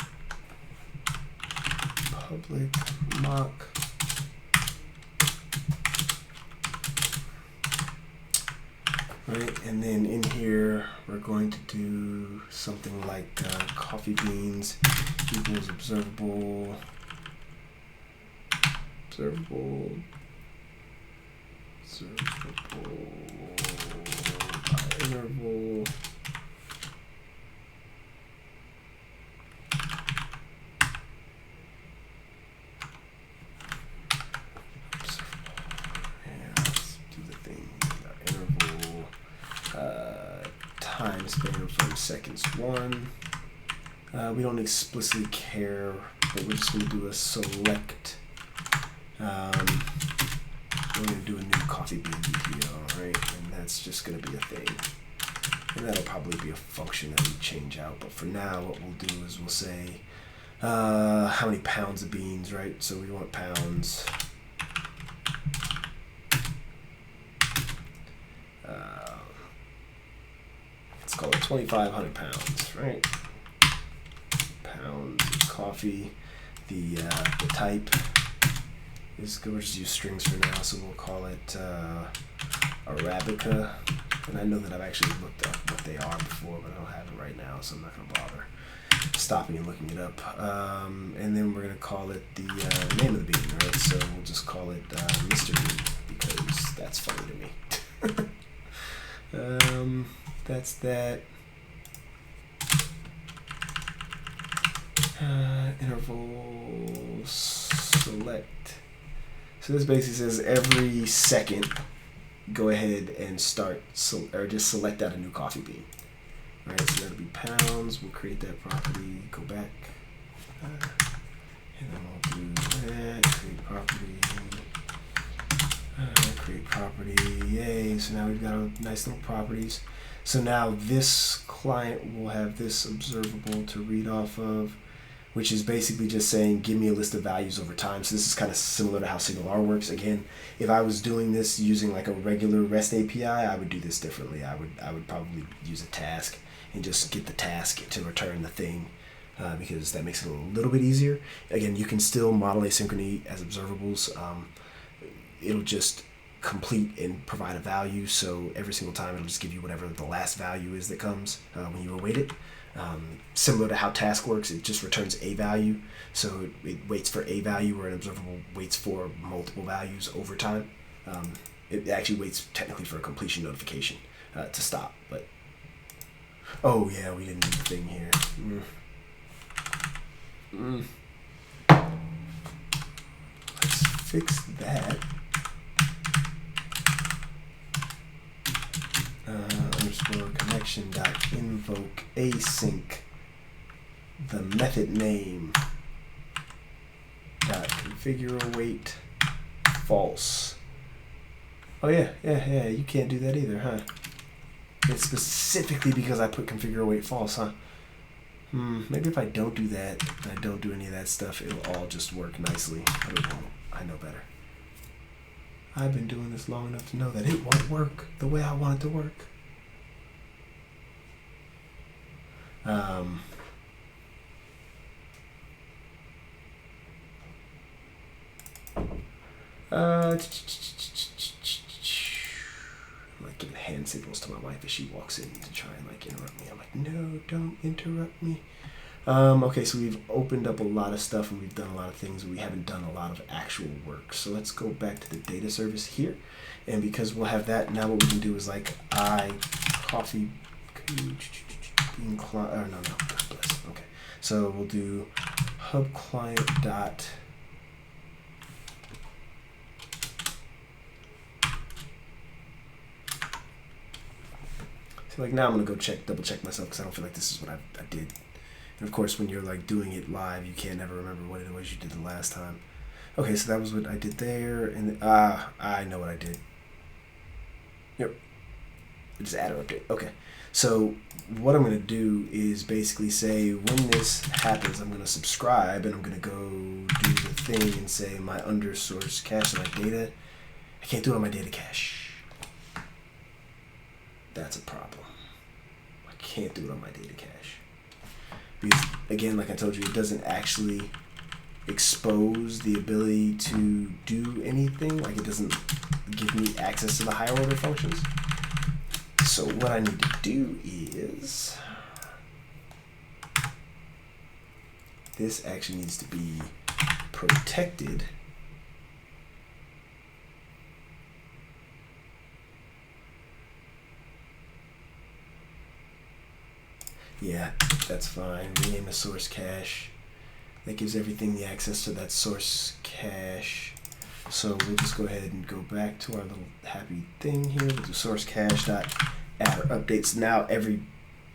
public mock. Right, and then in here we're going to do something like coffee beans equals observable interval time span from seconds 1. We don't explicitly care, but we're just going to do a select. We're going to do a new coffee bean DPO, right? And that's just going to be a thing. And that'll probably be a function that we change out. But for now, what we'll do is we'll say how many pounds of beans, right? So we want pounds. Let's call it 2,500 pounds, right? Pounds of coffee. The type is good. We'll just use strings for now, so we'll call it Arabica. And I know that I've actually looked up what they are before, but I don't have it right now, so I'm not going to bother stopping and looking it up. And then we're going to call it the name of the bean, right? So we'll just call it Mr. Bean, because that's funny to me. That's that. Interval select. So this basically says every second, go ahead and start, or just select out a new coffee bean. Right, so that'll be pounds. We'll create that property. Go back, and then we'll do that. Create property. Create property. Yay! So now we've got our nice little properties. So now this client will have this observable to read off of, which is basically just saying, give me a list of values over time. So this is kind of similar to how SignalR works. Again, if I was doing this using like a regular REST API, I would do this differently. I would probably use a task and just get the task to return the thing, because that makes it a little bit easier. Again, you can still model asynchrony as observables. It'll just complete and provide a value, so every single time it'll just give you whatever the last value is that comes when you await it. Similar to how task works, it just returns a value, so it waits for a value, where an observable waits for multiple values over time. It actually waits technically for a completion notification to stop, but oh yeah, we didn't do the thing here. Let's fix that. Underscore connection dot invoke async the method name dot configure await false. Oh yeah, you can't do that either, huh? It's specifically because I put configure await false, huh? Maybe if I don't do that, and I don't do any of that stuff, it'll all just work nicely. But it won't. I know better. I've been doing this long enough to know that it won't work the way I want it to work. I'm like giving hand signals to my wife as she walks in to try and like interrupt me. I'm like, no, don't interrupt me. Okay, so we've opened up a lot of stuff and we've done a lot of things, but we haven't done a lot of actual work. So let's go back to the data service here. And because we'll have that, now what we can do is like coffee bean client, oh no, God bless. Okay. So we'll do hub client dot so like now I'm gonna go double check myself because I don't feel like this is what I did. And of course, when you're like doing it live, you can't ever remember what it was you did the last time. Okay, so that was what I did there, and I know what I did. Yep, just add or update. Okay, so what I'm gonna do is basically say when this happens, I'm gonna subscribe, and I'm gonna go do the thing and say my undersource cache of my data. I can't do it on my data cache. That's a problem. I can't do it on my data cache. Because, again, like I told you, it doesn't actually expose the ability to do anything. Like, it doesn't give me access to the higher order functions. So what I need to do is, this actually needs to be protected. Yeah, that's fine. Rename the source cache. That gives everything the access to that source cache. So we'll just go ahead and go back to our little happy thing here. We'll do source cache dot add or updates. Now everything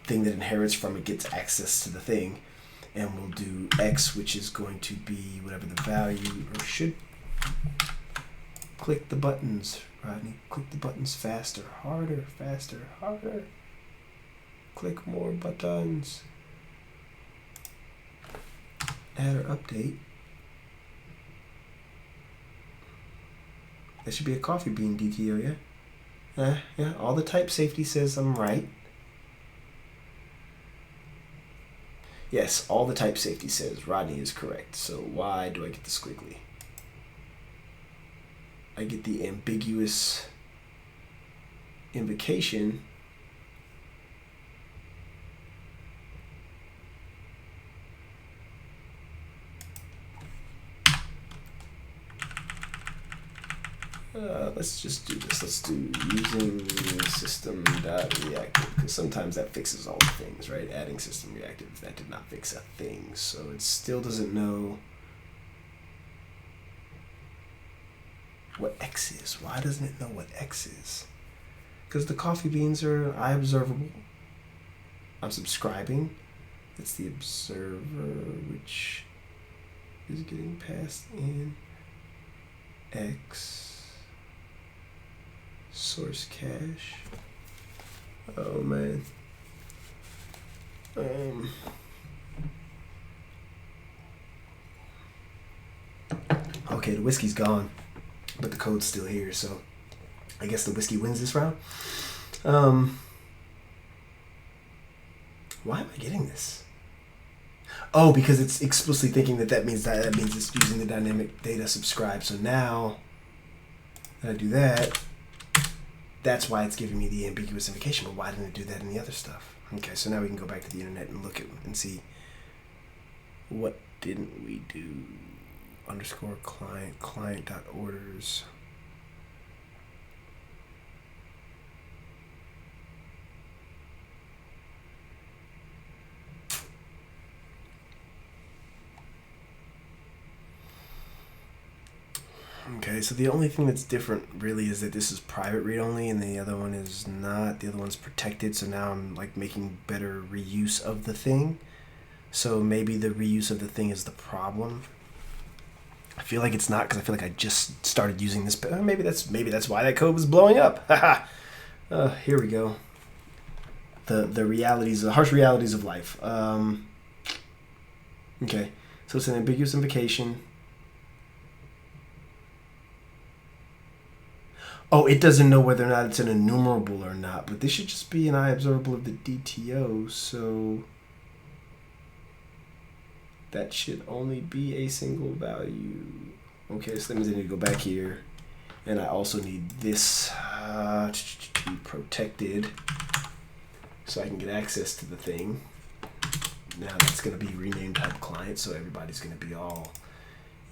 that inherits from it gets access to the thing. And we'll do X, which is going to be whatever the value, or should click the buttons, Rodney. Click the buttons faster, harder, faster, harder. Click more buttons. Add or update. That should be a coffee bean DTO, yeah? Yeah, all the type safety says I'm right. Yes, all the type safety says Rodney is correct. So why do I get the squiggly? I get the ambiguous invocation. Let's just do this. Let's do using system.reactive, because sometimes that fixes all the things, right? Adding system reactive, that did not fix a thing, so it still doesn't know what X is. Why doesn't it know what X is? Because the coffee beans are observable. I'm subscribing. It's the observer, which is getting passed in X. Source cache. Oh man. Okay, the whiskey's gone, but the code's still here, so I guess the whiskey wins this round. Why am I getting this? Oh, because it's explicitly thinking that means it's using the dynamic data subscribe. So now that I do that, that's why it's giving me the ambiguous invocation. But why didn't it do that in the other stuff? Okay, so now we can go back to the internet and look at and see what didn't we do. Underscore client dot orders. Okay, so the only thing that's different really is that this is private read-only and the other one is not. The other one's protected, so now I'm like making better reuse of the thing. So maybe the reuse of the thing is the problem. I feel like it's not, because I feel like I just started using this. Maybe that's why that code was blowing up. Haha. Here we go. the realities, the harsh realities of life. Okay, so it's an ambiguous invocation. Oh, it doesn't know whether or not it's an enumerable or not, but this should just be an iObservable of the DTO, so that should only be a single value. Okay, so that means I need to go back here, and I also need this to be protected so I can get access to the thing. Now that's going to be renamed hub client, so everybody's going to be all,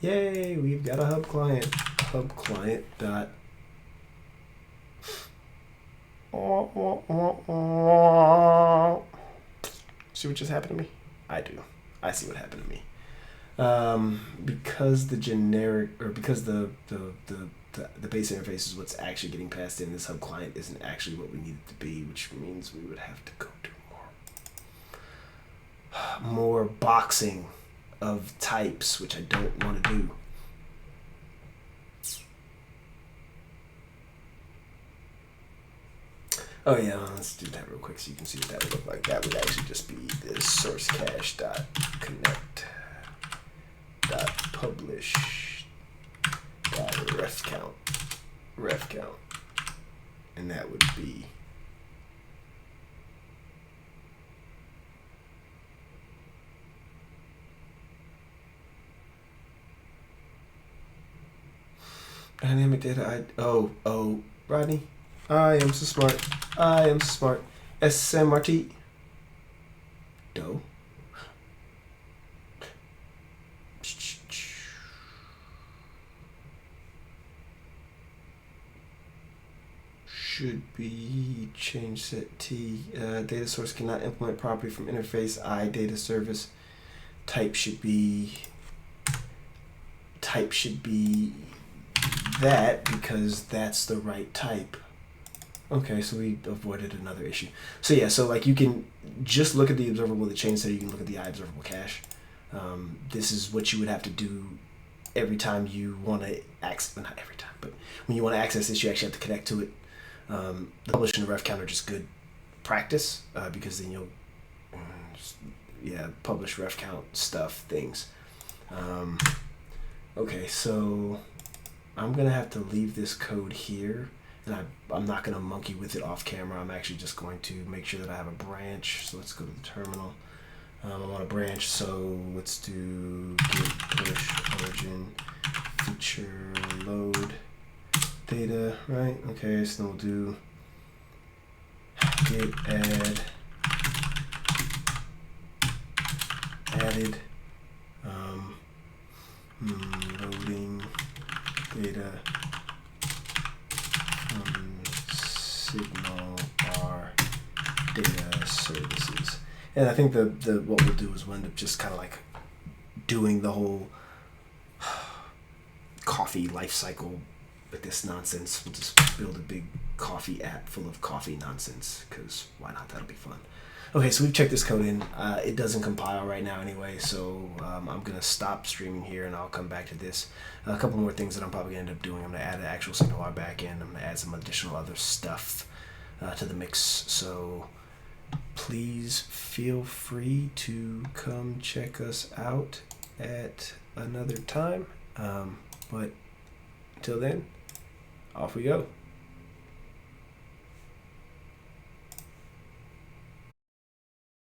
yay, we've got a hub client. Hub client dot. See what just happened to me? I do. I see what happened to me. Because the generic, or because the base interface is what's actually getting passed in, this hub client isn't actually what we need it to be, which means we would have to go do more boxing of types, which I don't want to do. Oh yeah, let's do that real quick so you can see what that would look like. That would actually just be this source cache dot connect dot publish dot ref count, and that would be dynamic data. Oh, Rodney, I am so smart. I am so smart. SMRT. Do. Should be change set T. Data source cannot implement property from interface. I data service. Type should be that, because that's the right type. Okay, so we avoided another issue. So yeah, so like you can just look at the observable of the chain set, you can look at the iObservable cache. This is what you would have to do every time you want to access, well, not every time, but when you want to access this, you actually have to connect to it. The publish and the ref count are just good practice, because then you'll, publish ref count stuff, things. Okay, so I'm going to have to leave this code here. And I'm not going to monkey with it off camera. I'm actually just going to make sure that I have a branch. So let's go to the terminal. I'm on a branch, so let's do git push origin feature load data, right? Okay, so then we'll do git add added loading data SignalR data services. And I think the what we'll do is we'll end up just kind of like doing the whole coffee life cycle with this nonsense. We'll just build a big coffee app full of coffee nonsense, because why not? That'll be fun. Okay, so we've checked this code in. It doesn't compile right now anyway, so I'm going to stop streaming here and I'll come back to this. A couple more things that I'm probably going to end up doing. I'm going to add an actual SignalR backend. I'm going to add some additional other stuff to the mix. So please feel free to come check us out at another time. But until then, off we go.